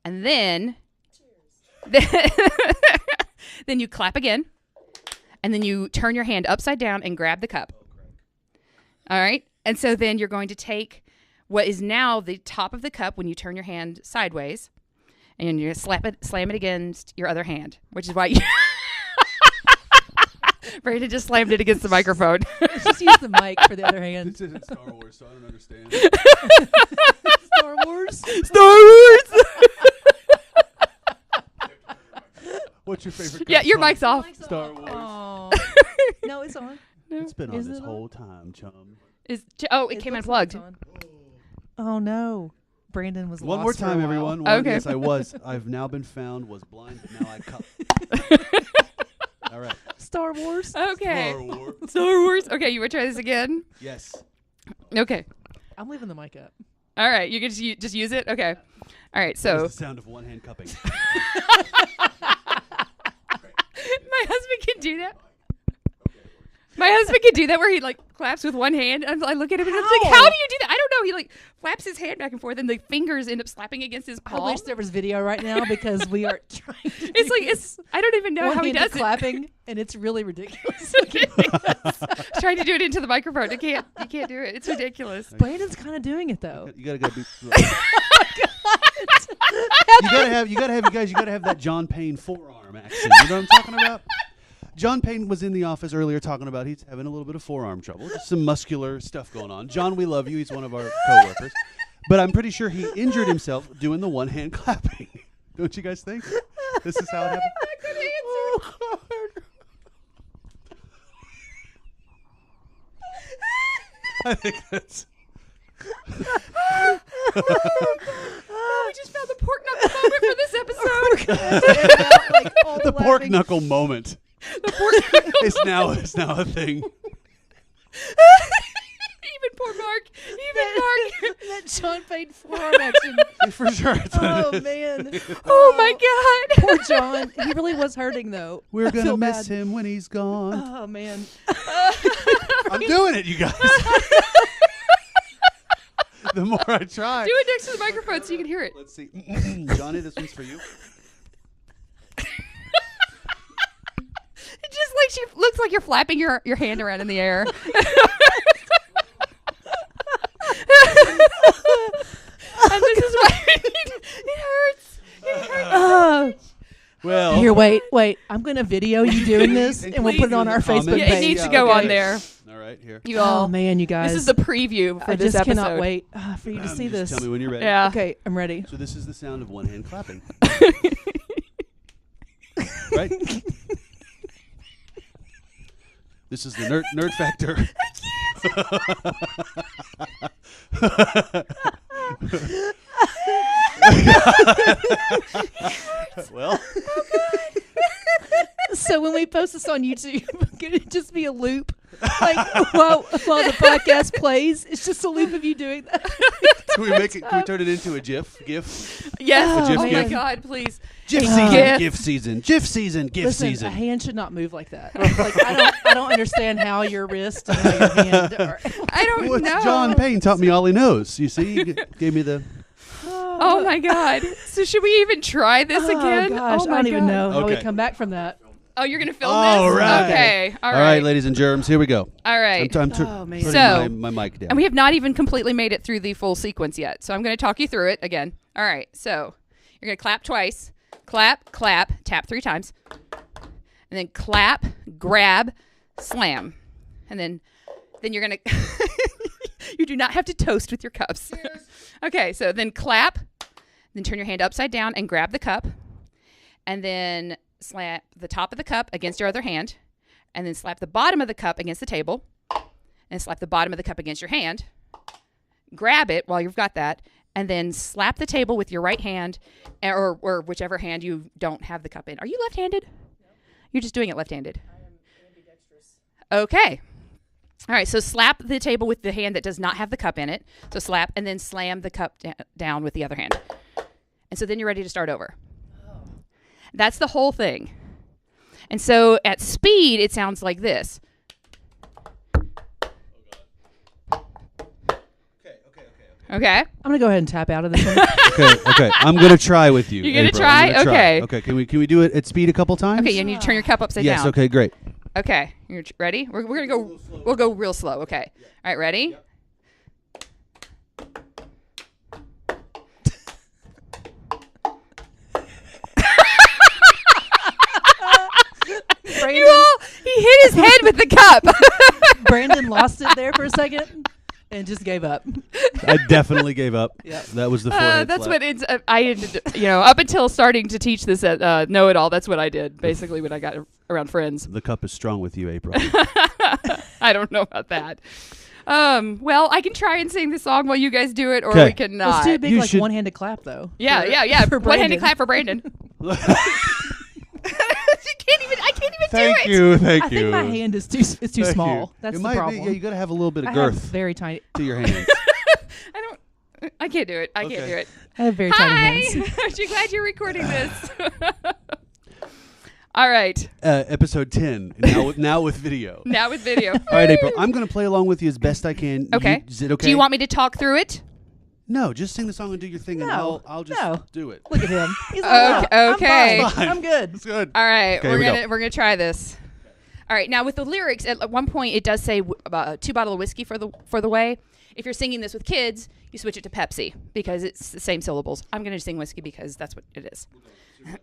And then you clap again, and then you turn your hand upside down and grab the cup. All right? And so then you're going to take what is now the top of the cup when you turn your hand sideways, and you're going to slam it against your other hand, which is why you... Brandon just slammed it against the microphone. Just use the mic for the other hand. This isn't Star Wars, so I don't understand. Star Wars? Star Wars! What's your favorite? Yeah, your mic's off. Star Wars. Oh. No, it's on. It's been on Is this it on? whole time, chum. It came looks unplugged. like it's on. Oh no. Brandon was One lost more for a time, while. everyone. Okay. Yes, I was. I've now been found. Was blind, but now I cup. All right. Star Wars? Okay. Star Wars. Star Wars. Okay, you want to try this again? Yes. Okay. I'm leaving the mic up. All right. You can just use it? Okay. All right. That So is the sound of one hand cupping. my husband can do that. My husband can do that where he like claps with one hand. And I look at him and I'm like, how do you do that? I don't know. He like flaps his hand back and forth and the fingers end up slapping against his I palm. wish there was video right now because we are trying to It's like I don't even know how he does it. clapping, and it's really ridiculous. Trying to do it into the microphone. You can't do it. It's ridiculous. Brandon's kind of doing it though. You gotta be. You gotta have that John Payne forearm action. You know what I'm talking about? John Payne was in the office earlier talking about he's having a little bit of forearm trouble, just some muscular stuff going on. John, we love you. He's one of our coworkers, but I'm pretty sure he injured himself doing the one hand clapping. Don't you guys think? This is how it happened. I think that's. We just found the pork knuckle moment for this episode. The pork knuckle moment. The pork knuckle is now a thing. Even poor Mark. Mark. That John Payne forearm action. For sure. Oh man. Oh my God. Poor John. He really was hurting though. We're I gonna feel miss bad. him when he's gone. Oh man. I'm doing it, you guys. The more I try. Do it next to the microphone so you can hear it. Let's see. Johnny, this one's for you. It just looks like you're flapping your hand around in the air. And this is why it hurts. It hurts. Well, Here, wait. I'm gonna video you doing this, and we'll put it on our Please Facebook in the Yeah, it page. needs to Yeah, go okay. on there. all right, here. You all. Oh man, you guys. This is the preview for I this just episode. cannot wait for you to see Just this. Tell me when you're ready. Yeah. Okay, I'm ready. So this is the sound of one hand clapping. Right? This is the nerd factor. Well, So when we post this on YouTube, could it just be a loop? Like while the podcast plays, it's just a loop of you doing that. can we turn it into a GIF? Yes. A GIF Oh my gif? God, please. GIF Uh, season. GIF. GIF season. GIF season. GIF Listen, season. a hand should not move like that. Like I don't understand how your wrist and how your hand are. I don't Well, know. John Payne taught me all he knows. You see, he gave me the. Oh my God. So should we even try this again? Oh gosh, Oh my I don't even God. know how we Okay. come back from that. Oh, you're going to film All this? right. Okay. All right, ladies and germs, here we go. All right. I'm Oh, man. putting So- my mic down. And we have not even completely made it through the full sequence yet. So I'm going to talk you through it again. All right. So you're going to clap twice. Clap, clap, tap 3 times. And then clap, grab, slam. And then you're going to... You do not have to toast with your cups. Okay. So then clap. Then turn your hand upside down and grab the cup. And then slap the top of the cup against your other hand. And then slap the bottom of the cup against the table. And slap the bottom of the cup against your hand. grab it while you've got that, and then slap the table with your right hand, or whichever hand you don't have the cup in. Are you left-handed? No. You're just doing it left-handed. I am ambidextrous. Okay. All right, so slap the table with the hand that does not have the cup in it. So slap, and then slam the cup down with the other hand. And so then you're ready to start over. Oh. That's the whole thing. And so at speed, it sounds like this. Okay. I'm going to go ahead and tap out of this one. Okay. I'm going to try with you. You're going to try? Okay. Okay, can we do it at speed a couple times? Okay, you need to turn your cup upside down. Yes, okay, great. Okay, you're ready? We're going to go, we'll go real slow. Okay. Yeah. All right, ready? Yep. He hit his head with the cup. Brandon lost it there for a second and just gave up. I definitely gave up. Yep. That was the forehead That's flap. what it's. I ended, up until starting to teach this at Know It All. That's what I did basically when I got around friends. The cup is strong with you, April. I don't know about that. Well, I can try and sing the song while you guys do it, or we can not. Let's do a big one-handed clap though. Yeah. One-handed clap for Brandon. I can't even do it. Thank you. I think my hand is too small. That's the problem. You got to have a little bit of I girth. have very tiny to your hands. I can't do it. I can't do it. I have very tiny hands. Aren't you glad you're recording this? All right. Episode 10. Now with video. Now with video. All right, April. I'm going to play along with you as best I can. Okay. Is it okay? Do you want me to talk through it? No, just sing the song and do your thing, and I'll just do it. Look at him. He's like, okay. I'm fine. I'm good. It's good. All right. Okay, we're gonna try this. All right. Now with the lyrics, at one point it does say 2 bottles of whiskey for the way. If you're singing this with kids, you switch it to Pepsi because it's the same syllables. I'm gonna sing whiskey because that's what it is.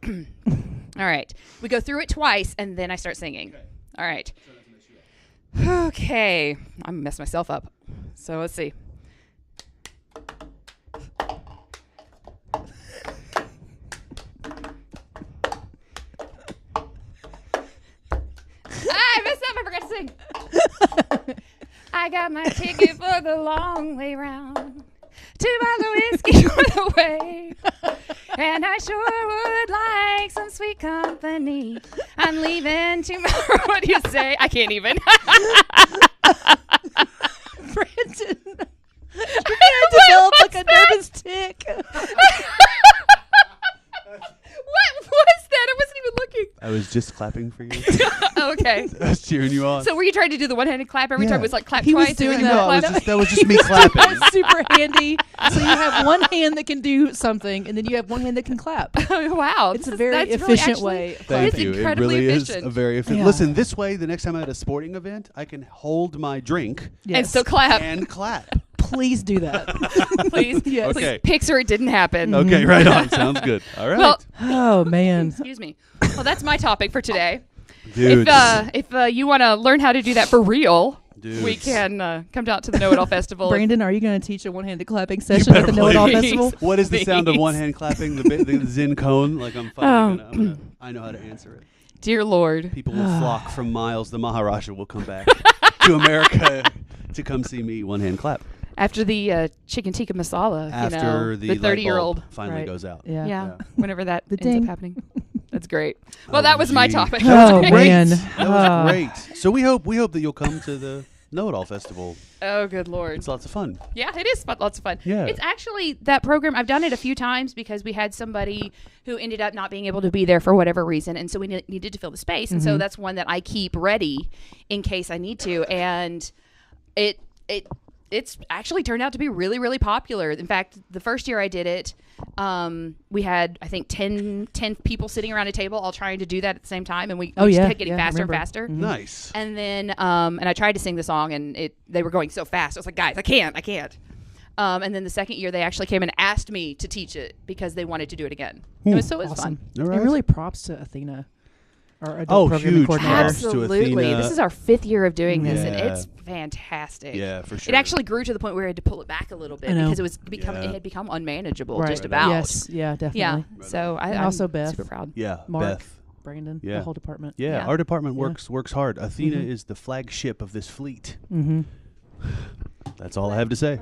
All right. We go through it twice, and then I start singing. Okay. All right. Okay. I'm gonna mess myself up. So let's see. I messed up. I forgot to sing. I got my ticket for the long way round. 2 bottles of whiskey for the way. And I sure would like some sweet company. I'm leaving tomorrow. What do you say? I can't even. Brandon, you're going to develop like a nervous tick. What was that? I wasn't even looking. I was just clapping for you. Okay. I was cheering you on. So were you trying to do the one-handed clap every time? It was like clap he twice? Was doing that. That was just me clapping. That's super handy. So you have one hand that can do something, and then you have one hand that can clap. Oh, wow. It's a very efficient way. Thank you. It really efficient. is a very efficient. Yeah. Listen, this way, the next time I'm at a sporting event, I can hold my drink and still clap. And clap. Please do that. Please. Yes. Okay. Please, Pixar, it didn't happen. Okay, right on. Sounds good. All right. Well, oh, man. Excuse me. Well, that's my topic for today. Dudes. If you want to learn how to do that for real, Dudes. we can come down to the Know It All Festival. Brandon, are you going to teach a one-handed clapping session at the Know It All Festival? What is the sound of one hand clapping? The Zen cone? Like I'm finally I know how to answer it. Dear Lord. People will flock from miles. The Maharaja will come back to America to come see me one hand clap. After the chicken tikka masala, After the 30-year-old finally goes out. Yeah. Whenever that ends ding. up happening. That's great. Well, that was my topic. Oh, man. That was great. So we hope that you'll come to the Know It All Festival. Oh, good Lord. It's lots of fun. Yeah, it is lots of fun. Yeah. It's actually that program. I've done it a few times because we had somebody who ended up not being able to be there for whatever reason. And so we needed to fill the space. And so that's one that I keep ready in case I need to. And it's actually turned out to be really, really popular. In fact, the first year I did it, we had, I think, 10 people sitting around a table all trying to do that at the same time. And we just kept getting faster and faster. Mm-hmm. Nice. And then, and I tried to sing the song, and they were going so fast. I was like, guys, I can't. And then the second year, they actually came and asked me to teach it because they wanted to do it again. It was awesome. fun. All right. And really props to Athena, our adult programming huge coordinator. props to Absolutely. Athena. This is our 5th year of doing this, and Yeah. it's fantastic. Yeah, for sure. It actually grew to the point where we had to pull it back a little bit I know. because it had become unmanageable Right. just about. Yes, yeah, definitely. Yeah. So I'm also Beth. super proud. Yeah, Mark, Beth. Brandon, Yeah. the whole department. Yeah, Yeah. our department works hard. Athena is the flagship of this fleet. Mm-hmm. That's all I have to say.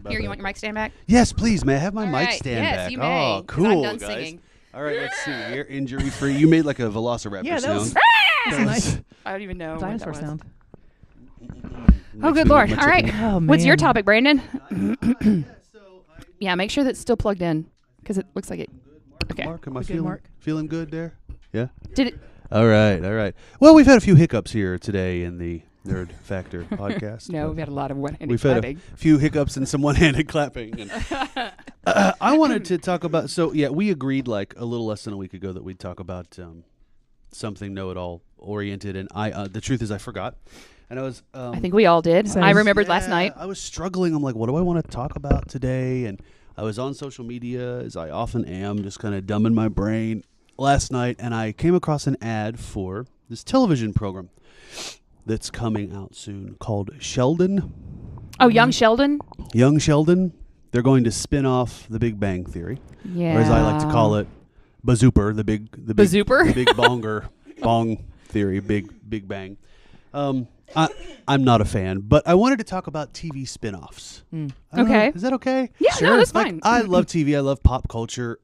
Here, you want your mic stand back? Yes, please. May I have my All mic right. stand Yes, back? you may, Oh, 'cause cool, I'm done guys. singing. All right, let's see. You're injury free. You made like a velociraptor Yeah, that sound. was nice. I don't even know. Dinosaur what that was. sound. Oh, good Lord. All right. Oh, What's your man. topic, Brandon? Yeah, make sure that's still plugged in because it looks like it. Okay. Mark, am I Good, feeling, Mark. feeling good there? Yeah? Did it? All right. Well, we've had a few hiccups here today in the Nerd Factor podcast. No, but we've had a lot of one-handed we've had clapping. a few hiccups and some one-handed clapping. And I wanted to talk about, we agreed like a little less than a week ago that we'd talk about something know-it-all oriented, and the truth is I forgot. And I was I think we all did. Same. I remembered last night. I was struggling. I'm like, what do I want to talk about today? And I was on social media, as I often am, just kind of dumbing my brain last night, and I came across an ad for this television program that's coming out soon called Sheldon. Oh, Young Sheldon? Young Sheldon. They're going to spin off The Big Bang Theory, Yeah. or as I like to call it, Bazooper, the big Bazooper? the big bong theory, big bang. I'm not a fan, but I wanted to talk about TV spin-offs. I don't know, Okay. is that okay? Yeah, no, that's Like, fine. I love TV. I love pop culture.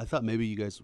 I thought maybe you guys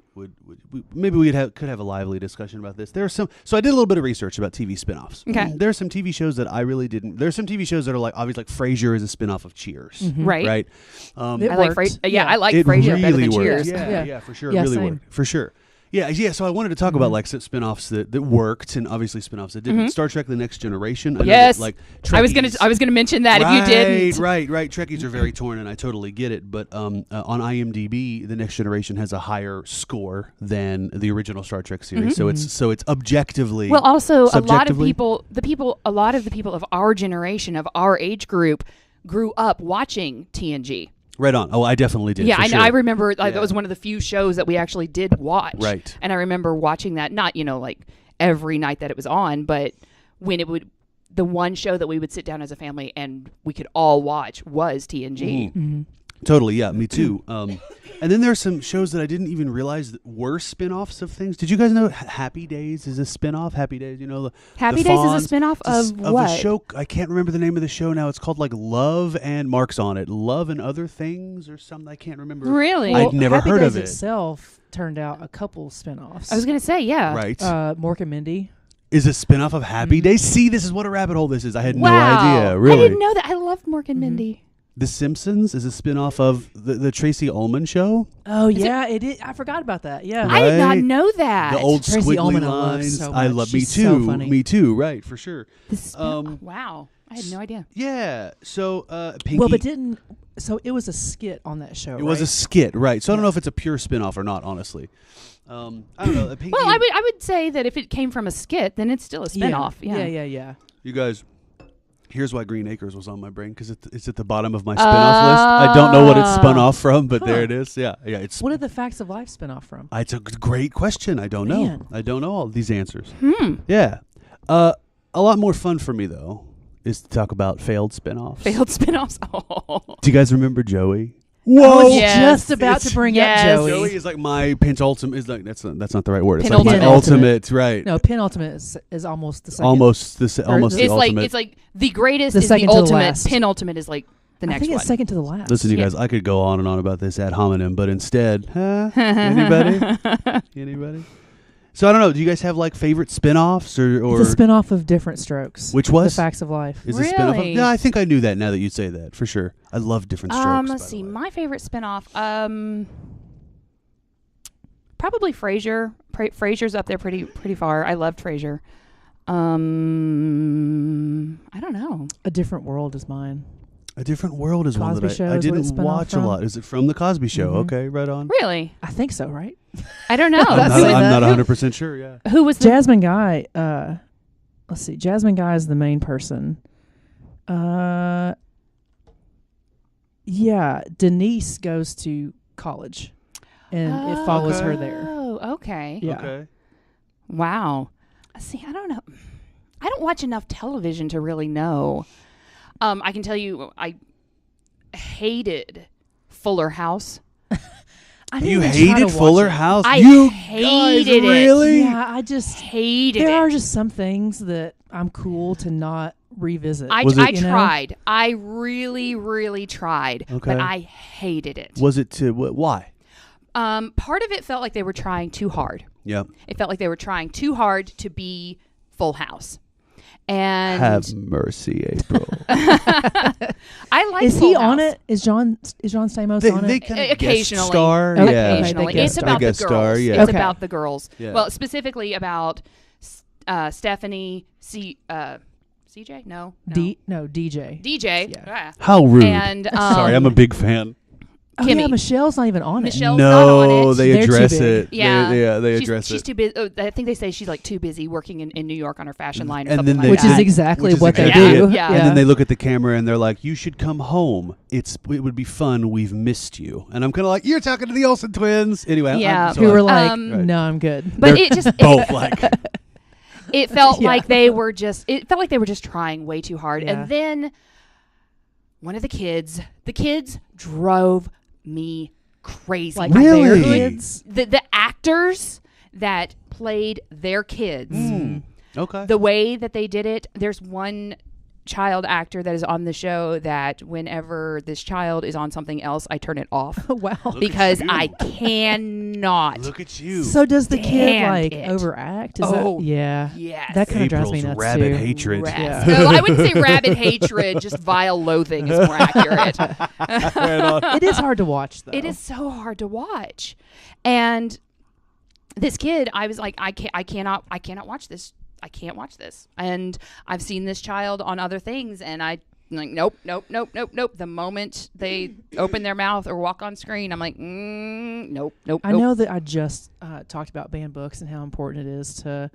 maybe we could have a lively discussion about this. There are so I did a little bit of research about TV spin-offs. Okay. There are some TV shows that I really didn't. There's some TV shows that are like obviously like Frasier is a spin-off of Cheers. Right. Right. It I like worked. Frasier. Yeah, Yeah. I like It Frasier better really than worked. Cheers. Yeah, for sure. Yeah, It really same. worked. For sure. Yeah. So I wanted to talk about like spin-offs that worked, and obviously spin-offs that didn't. Star Trek: The Next Generation. I know Yes. that, like I was Trekkies- gonna mention that if you didn't. Right. Trekkies are very torn, and I totally get it. But on IMDb, The Next Generation has a higher score than the original Star Trek series. So it's objectively Well, also a lot of subjectively- a lot of the people of our generation, of our age group, grew up watching TNG. right on. Oh, I definitely did. Yeah, for I sure. I remember Yeah. that was one of the few shows that we actually did watch. Right. And I remember watching that, not, like every night that it was on, but when it would, the one show that we would sit down as a family and we could all watch was TNG. Mm-hmm. Totally, yeah, me too. And then there are some shows that I didn't even realize that were spin-offs of things. Did you guys know Happy Days is a spin-off? Happy Days, Happy the Days is a Fonz. spin-off It's of what? a show. I can't remember the name of the show now. It's called like Love and Mark's on it. Love and Other Things or something. I can't remember. Really? I'd never Happy heard Days of it. itself turned out a couple spin-offs. I was going to say, yeah. Right. Mork and Mindy. Is a spin-off of Happy Days. See, this is what a rabbit hole this is. I had Wow. no idea. Really. I didn't know that. I loved Mork and Mindy. The Simpsons is a spin-off of the Tracy Ullman show. Oh, yeah, it is. I forgot about that. Yeah. I did not Right. know that. The old Tracy squiggly Ullman I love lines. so I much. love me She's too. so funny. Me too. Right, for sure. Wow. I had no idea. Yeah. So Pinky. Well, but didn't. So it was a skit on that show. It was a skit, right? So I don't know if it's a pure spin-off or not. Honestly, I don't know. Pinky, Well, I would say that if it came from a skit, then it's still a spin-off. Yeah. you guys. Here's why Green Acres was on my brain, because it's at the bottom of my spin-off list. I don't know what it's spun off from, but there it is. Yeah. It's. What did the Facts of Life spin off from? It's a great question. I don't know. Man. I don't know all these answers. Yeah. A lot more fun for me though is to talk about failed spin-offs. Failed spin-offs. Oh. Do you guys remember Joey? I was Yes. just about to bring Yes. up Joey. Joey is like my penultimate. Is like that's not the right word. It's Penultimate. like my ultimate, right? No, penultimate is almost the second. Almost the almost It's the like ultimate. it's like the greatest The is the second to the ultimate. last. Penultimate is like the I next think one. it's second to the last. Listen, you Yeah. guys, I could go on and on about this ad hominem, but instead, anybody? So I don't know. Do you guys have like favorite spin-offs or It's a spin-off of Different Strokes. Which was? The Facts of Life. is a spin-off? Really? Yeah, I think I knew that now that you say that for sure. I love Different Strokes. Let's by the see. way. My favorite spin-off, probably Frasier. Frasier's up there pretty far. I loved Frasier. I don't know. A Different World is mine. A Different World is one Cosby that Show I is what didn't it's spun off watch a from. lot. Is it from the Cosby Show? Mhm. Okay, right on. Really? I think so, right? I don't know. I'm Who is not that? 100% sure. Yeah. Who was the Jasmine Guy. Let's see. Jasmine Guy is the main person. Yeah. Denise goes to college, and it follows her there. Oh, okay. Yeah. Okay. Wow. See, I don't know. I don't watch enough television to really know. I can tell you, I hated Fuller House. I didn't You even try hated to watch Fuller it. House? I You hated guys, it. really? Yeah, I just Hated there it. are just some things that I'm cool to not revisit. I you know? tried. I really, really tried, but I hated it. Was it to why? Part of it felt like they were trying too hard. Yeah. It felt like they were trying too hard to be Full House. And have mercy, April. I like. Is Full he House. on it? Is John Stamos on They it? kind of Occasionally. star. Okay. Yeah. Occasionally. They It's about the girls. Star, yeah. It's Okay. about the girls. Yeah. Well, specifically about Stephanie CJ? No. DJ. DJ. Yeah. Yeah. How rude. And Sorry, I'm a big fan. Oh, yeah, Kimmy. Michelle's not even on it. Michelle's not on No, it. they They're too address big. it. Yeah. They address She's it. too busy. I think they say she's like too busy working in New York on her fashion line or And something then like they- Which that. is exactly Which is what they exactly do. it. Yeah. And then they look at the camera and they're like, "You should come home. It would be fun. We've missed you." And I'm kind of like, "You're talking to the Olsen twins." Anyway, Yeah. Who were like, Right. no, I'm good. But it just both like. it felt Yeah. like they were just trying way too hard. Yeah. And then one of the kids drove me crazy. Like Really? their kids. The actors that played their kids, Okay. the way that they did it, there's one child actor that is on the show that whenever this child is on something else, I turn it off Wow. because you. I cannot. Look at you. So does the kid Stand like it. overact? Is Oh, that, yeah. yes. That kind of drives me April's nuts rabid too. hatred. Rats. No, I wouldn't say rabid hatred. Just vile loathing is more accurate. It is hard to watch though. It is so hard to watch. And this kid, I was like, I cannot watch this. I can't watch this. And I've seen this child on other things, and I'm like, nope. The moment they open their mouth or walk on screen, I'm like, nope. I know that I just talked about banned books and how important it is to,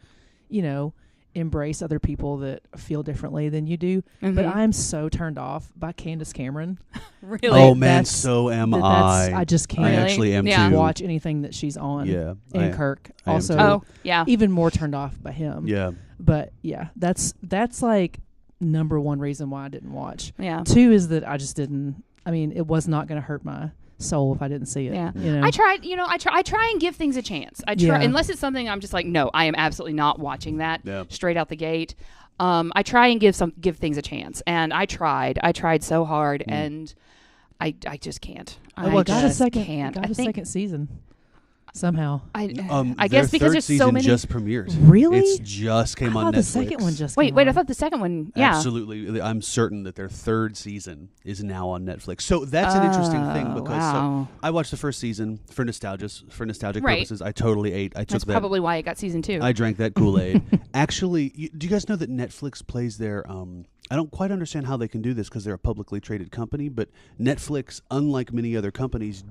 embrace other people that feel differently than you do. Mm-hmm. But I'm so turned off by Candace Cameron. Really? Oh man, That's- so am I just can't I actually am Yeah. too. watch anything that she's on. Yeah. And Kirk I am also too. Oh, yeah. even more turned off by him. Yeah. But yeah, that's like number one reason why I didn't watch. Yeah. Two is that I just didn't. I mean, it was not going to hurt my soul if I didn't see it. Yeah. You know? I tried, I try and give things a chance. I try, Yeah. unless it's something I'm just like, no, I am absolutely not watching that Yeah. straight out the gate. I try and give things a chance, and I tried so hard, and I just can't. Well, I got a just second. can't. Got I a think second season somehow. I Their guess because third there's so season many. just premieres. Really? It's just came I on thought Netflix. the second one just Wait, came I on. thought the second one. Yeah. Absolutely. I'm certain that their third season is now on Netflix. So that's an interesting thing because wow. so I watched the first season for nostalgic Right. purposes. I totally ate. I took That's that. probably why it got season 2. I drank that Kool-Aid. Actually, do you guys know that Netflix plays their I don't quite understand how they can do this because they're a publicly traded company, but Netflix, unlike many other companies,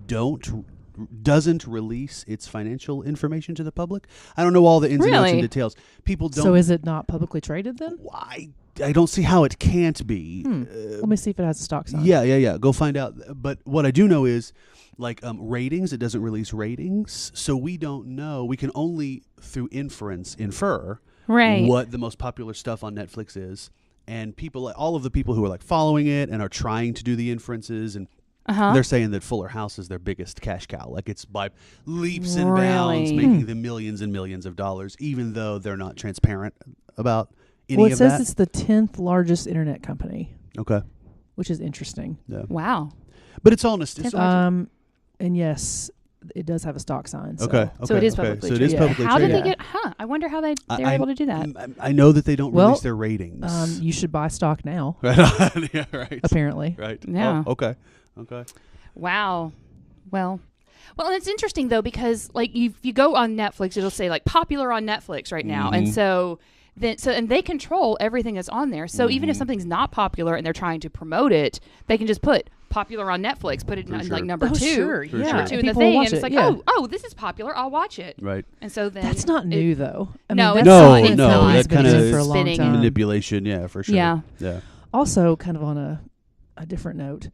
doesn't release its financial information to the public. I don't know all the ins and outs and Really? details. People don't. So is it not publicly traded then? I don't see how it can't be. Let me see if it has a stock sign. Yeah. Go find out. But what I do know is, like ratings, it doesn't release ratings, so we don't know. We can only through inference infer Right. what the most popular stuff on Netflix is, and all of the people who are like following it and are trying to do the inferences and. They're saying that Fuller House is their biggest cash cow. Like it's by leaps and bounds Really? making them millions and millions of dollars, even though they're not transparent about any Well, it of says that. it's the 10th largest internet company, Okay. which is interesting. Yeah. Wow. But it's all nostalgic. And yes, it does have a stock sign. So. Okay. So it is publicly So it is traded. publicly How did traded. they get? I wonder how they're able to do that. I know that they don't Well, release their ratings. You should buy stock now, Yeah, right. apparently. Right. Yeah. Oh, okay. Wow. Well, and it's interesting though because like if you go on Netflix, it'll say like popular on Netflix right now, and so they control everything that's on there. So even if something's not popular and they're trying to promote it, they can just put popular on Netflix, put it in sure. like number Oh, 2, sure, For yeah. sure. number 2 in the People will thing, watch and it's it, like yeah. oh, this is popular, I'll watch it. Right. And so then That's not new, though. I No, mean, it's that's not. something It's that not. has That been kinda in for a long spinning. time. Manipulation, yeah, for sure. Yeah. Yeah. Also, kind of on a different note,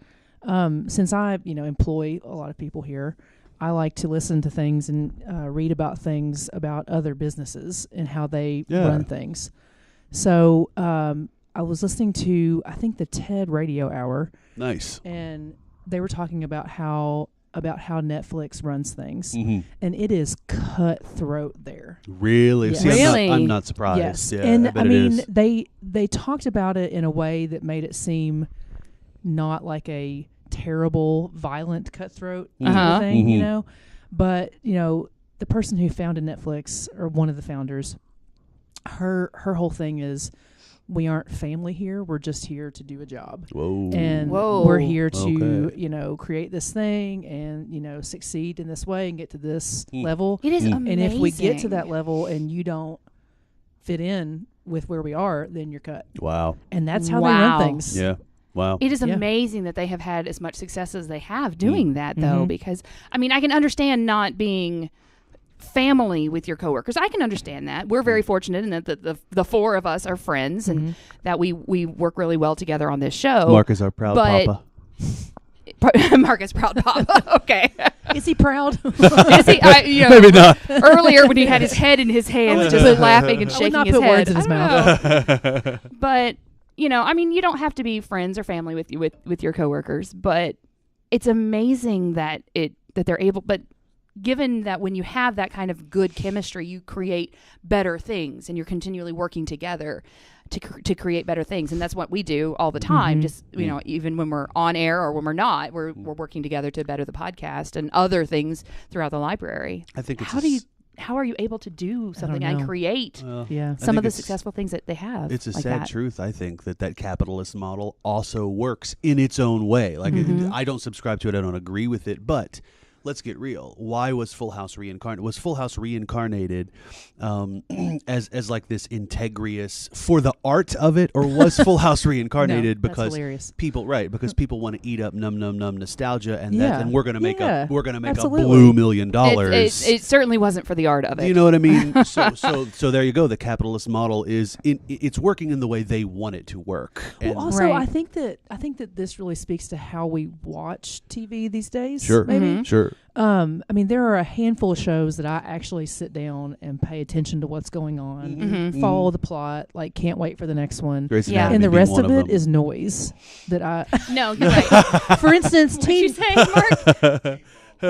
since I employ a lot of people here, I like to listen to things and read about things about other businesses and how they run things. So I was listening to, I think, the TED Radio Hour. Nice. And they were talking about how about how Netflix runs things, Mm-hmm. and it is cutthroat there. Really? Yes. See, Really? I'm not surprised. Yes, Yeah, and bet I it mean is. they talked about it in a way that made it seem not like a terrible, violent cutthroat Uh-huh. thing, you Mhm. know. But the person who founded Netflix, or one of the founders, her whole thing is, we aren't family here. We're just here to do a job. Whoa. And Whoa. we're here to, Okay. create this thing and, succeed in this way and get to this Mm. level. It is Mm. amazing. And if we get to that level and you don't fit in with where we are, then you're cut. Wow. And that's how Wow. they run things. Yeah. Wow. It is Yeah. amazing that they have had as much success as they have doing that, though, Mhm. because, I mean, I can understand not being family with your coworkers. I can understand that. We're very fortunate in that the four of us are friends and that we work really well together on this show. Mark is our proud but- papa. Marcus Proud Papa. Okay. Is he proud? Is he, Maybe not. Earlier when he had his head in his hands, just laughing and I would shaking not his put head. words in his I don't know. But I mean, you don't have to be friends or family with your coworkers, but it's amazing that they're able. But given that when you have that kind of good chemistry, you create better things, and you're continually working together to create better things, and that's what we do all the time. Mhm. Just even when we're on air or when we're not, we're working together to better the podcast and other things throughout the library. I think it's How are you able to do something know. and create Yeah. some of the it's- successful things that they have? It's a like sad that? truth, I think, that capitalist model also works in its own way. Like, I don't subscribe to it. I don't agree with it. But let's get real. Why was Full House reincarnated? Was Full House reincarnated as like this integrious for the art of it? Or was Full House reincarnated No, that's because hilarious. people want to eat up num nostalgia, and Yeah. and we're gonna make Yeah. a Absolutely. blue $1 million. It certainly wasn't for the art of it. You know what I mean? So there you go. The capitalist model it's working in the way they want it to work. Well, And also, Right. I think that this really speaks to how we watch TV these days. Sure, maybe. sure. I mean, there are a handful of shows that I actually sit down and pay attention to what's going on, Mhm. follow the plot, like can't wait for the next one. Grey's Yeah. Anatomy And the being rest one of it them. is noise. That I, No, you're right. for instance, What you Teen, saying, Mark?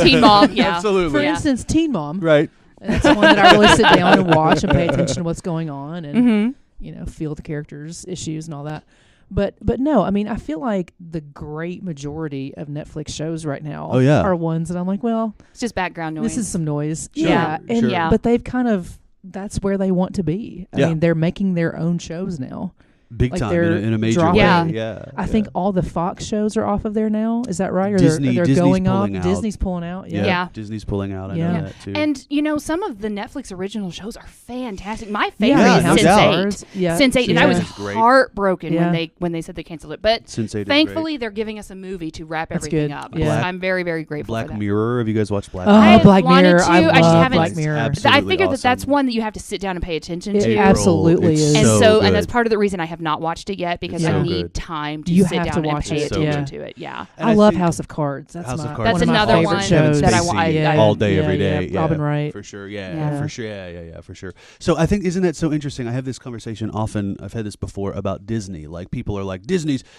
Teen Mom, yeah. Absolutely. for Yeah. instance, Teen Mom. Right. That's the one that I really sit down and watch and pay attention to what's going on and Mm-hmm. feel the characters' issues and all that. But no, I mean, I feel like the great majority of Netflix shows right now Oh, yeah. are ones that I'm like, well, It's just background noise. this is some noise. Sure, Yeah. And sure. Yeah. but they've kind of, that's where they want to be. I Yeah. mean, they're making their own shows now. Big Like time they're in a major dropping- way. Yeah. Yeah. I think all the Fox shows are off of there now. Is that right? Or Disney- they're Disney's going off. pulling out. Disney's pulling out. Yeah. Yeah. Disney's pulling out. I Yeah. know that too. And some of the Netflix original shows are fantastic. My Yeah, favorite no is doubt. Sense8. Yeah. Sense8, and I was Sense8 is great. heartbroken Yeah. when they said they canceled it. But Sense8 is thankfully, they're giving us a movie to wrap That's everything good. up. Yeah. So I'm very, very grateful Black for that. Mirror. Have you guys watched Black Oh, Mirror? I Black wanted Mirror. to. I I just love haven't- Black Mirror. It's I absolutely figured that that's awesome. one that you have to sit down and pay attention It to. absolutely It's is. And so and that's good. part of the reason I have not watched it yet, because It's I so need good. time to You sit have to down and watch pay it, attention yeah. to it. Yeah. And I I love think- House of Cards. That's House of my Cards. That's one of my another favorite one shows. that Spacey I all day, yeah, every yeah. day. Yeah, Robin Wright. for sure. Yeah, Yeah. for sure. Yeah, for sure. So I think, isn't that so interesting? I have this conversation often. I've had this before about Disney. Like, people are like,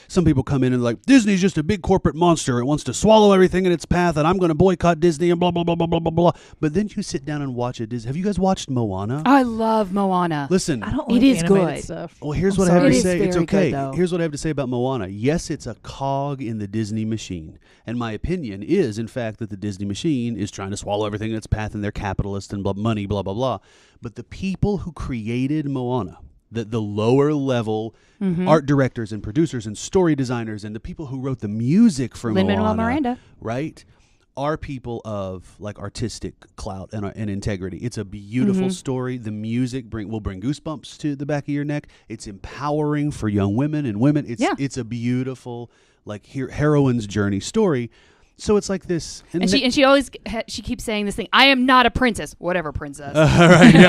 some people come in and like, Disney's just a big corporate monster. It wants to swallow everything in its path, and I'm going to boycott Disney and blah blah blah blah blah blah blah. But then you sit down and watch it. Have you guys watched Moana? I love Moana. Listen. I don't It like is animated good. stuff. Well, here's I'm what I have sorry. to It is say. It's very okay. good, though. Here's what I have to say about Moana. Yes, it's a cog in the Disney machine. And my opinion is, in fact, that the Disney machine is trying to swallow everything in its path, and they're capitalist and money, blah, blah, blah. But the people who created Moana, the lower level art directors and producers and story designers, and the people who wrote the music for Lin-Manuel Moana, Miranda. right, are people of like artistic clout and integrity. It's a beautiful story. The music will bring goosebumps to the back of your neck. It's empowering for young women and women. It's a beautiful like heroine's journey story. So it's like this, And she always she keeps saying this thing. I am not a princess. Whatever, princess.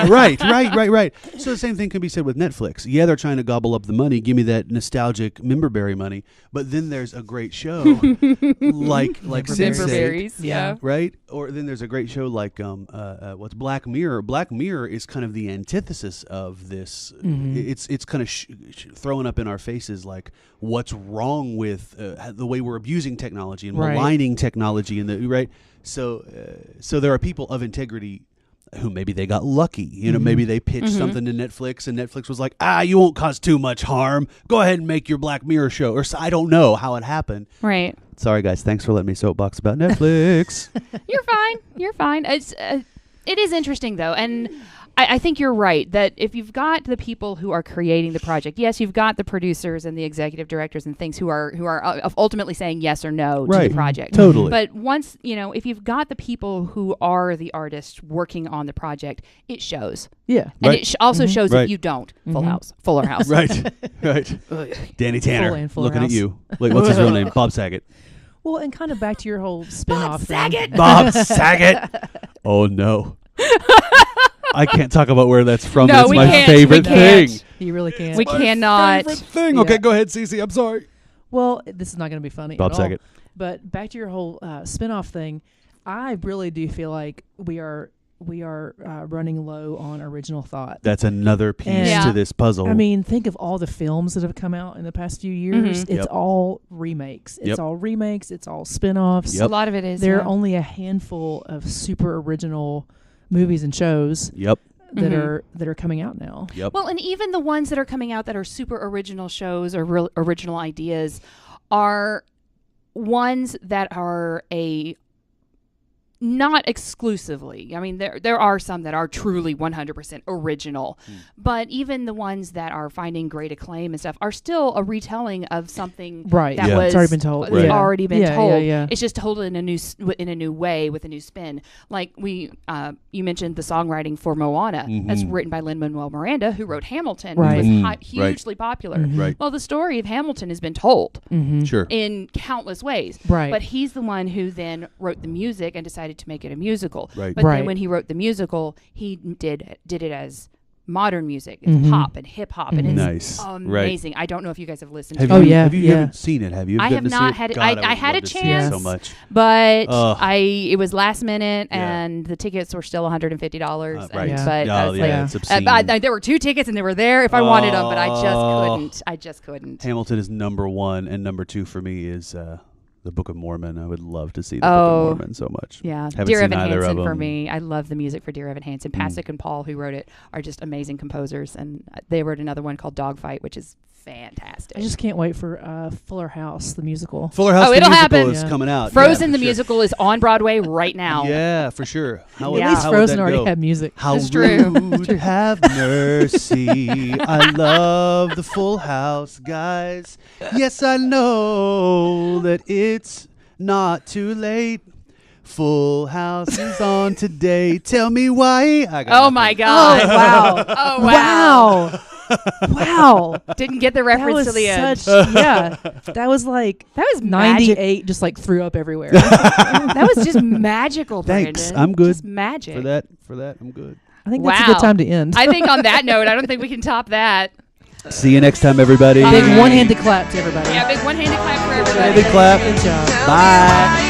right. So the same thing can be said with Netflix. Yeah, they're trying to gobble up the money. Give me that nostalgic Memberberry money. But then there's a great show like Sense8, Memberberries. Yeah. right? Or then there's a great show like what's Black Mirror. Black Mirror is kind of the antithesis of this. It's kind of throwing up in our faces like what's wrong with the way we're abusing technology and Right. maligning technology and the right. So there are people of integrity who maybe they got lucky. You know, maybe they pitched something to Netflix and Netflix was like, you won't cause too much harm. Go ahead and make your Black Mirror show. Or I don't know how it happened. Right. Sorry, guys. Thanks for letting me soapbox about Netflix. You're fine. You're fine. It is interesting, though. And I think you're right that if you've got the people who are creating the project, yes, you've got the producers and the executive directors and things who are ultimately saying yes or no to the project. Totally. But once, if you've got the people who are the artists working on the project, it shows. Yeah. And it also shows if you don't. Fuller House. Right. Danny Tanner, Fuller looking House. at you. Wait, what's his real name? Bob Saget. Well, and kind of back to your whole spin-off thing. Bob Saget. Oh, no. I can't talk about where that's from. No, That's my favorite thing. You really can't. We cannot. Favorite thing. Yeah. Okay, go ahead, Cece. I'm sorry. Well, this is not going to be funny Bob at all. Saget. But back to your whole spin-off thing, I really do feel like we are running low on original thought. That's another piece to this puzzle. I mean, think of all the films that have come out in the past few years. It's all remakes. It's all remakes. It's all spin-offs. A lot of it is. There are only a handful of super original movies and shows that are coming out now. Well, and even the ones that are coming out that are super original shows or real original ideas are ones that are not exclusively. I mean, there are some that are truly 100% original, but even the ones that are finding great acclaim and stuff are still a retelling of something that was it's already been told. Already been told. Yeah. It's just told in a new way with a new spin. Like you mentioned the songwriting for Moana. That's written by Manuel Miranda, who wrote Hamilton, which was hugely popular. Well, the story of Hamilton has been told in countless ways. But he's the one who then wrote the music and decided to make it a musical. But then when he wrote the musical, he did it as modern music. It's pop and hip hop, and it's amazing. I don't know if you guys have listened to it. Have you haven't seen it? Have you? I have not had it. I had a chance so much, but it was last minute, and the tickets were still $150. It's obscene. There were 2 tickets, and they were there if I wanted them, but I just couldn't. Hamilton is number 1, and number 2 for me is the Book of Mormon. I would love to see the Book of Mormon so much. Yeah. Haven't Dear seen Evan either Hansen of for them. me. I love the music for Dear Evan Hansen. Pasek and Paul, who wrote it, are just amazing composers. And they wrote another one called Dogfight, which is fantastic. I just can't wait for Fuller House, the musical. Fuller House, the it'll musical happen. is coming out. Frozen, the musical, is on Broadway right now. Yeah, for sure. At least Frozen already had music. How That's true. rude, have mercy. I love the Full House, guys. Yes, I know that it's not too late. Full House is on today. Tell me why. My God. Oh, wow. Wow. Didn't get the reference to the end. That was 98, just like threw up everywhere. That was just magical, Brandon. Thanks. I'm good. Just magic. For that, I'm good. I think that's a good time to end. I think on that note, I don't think we can top that. See you next time, everybody. Big one-handed clap to everybody. Yeah, big one-handed clap for everybody. Big clap. Good job. Bye.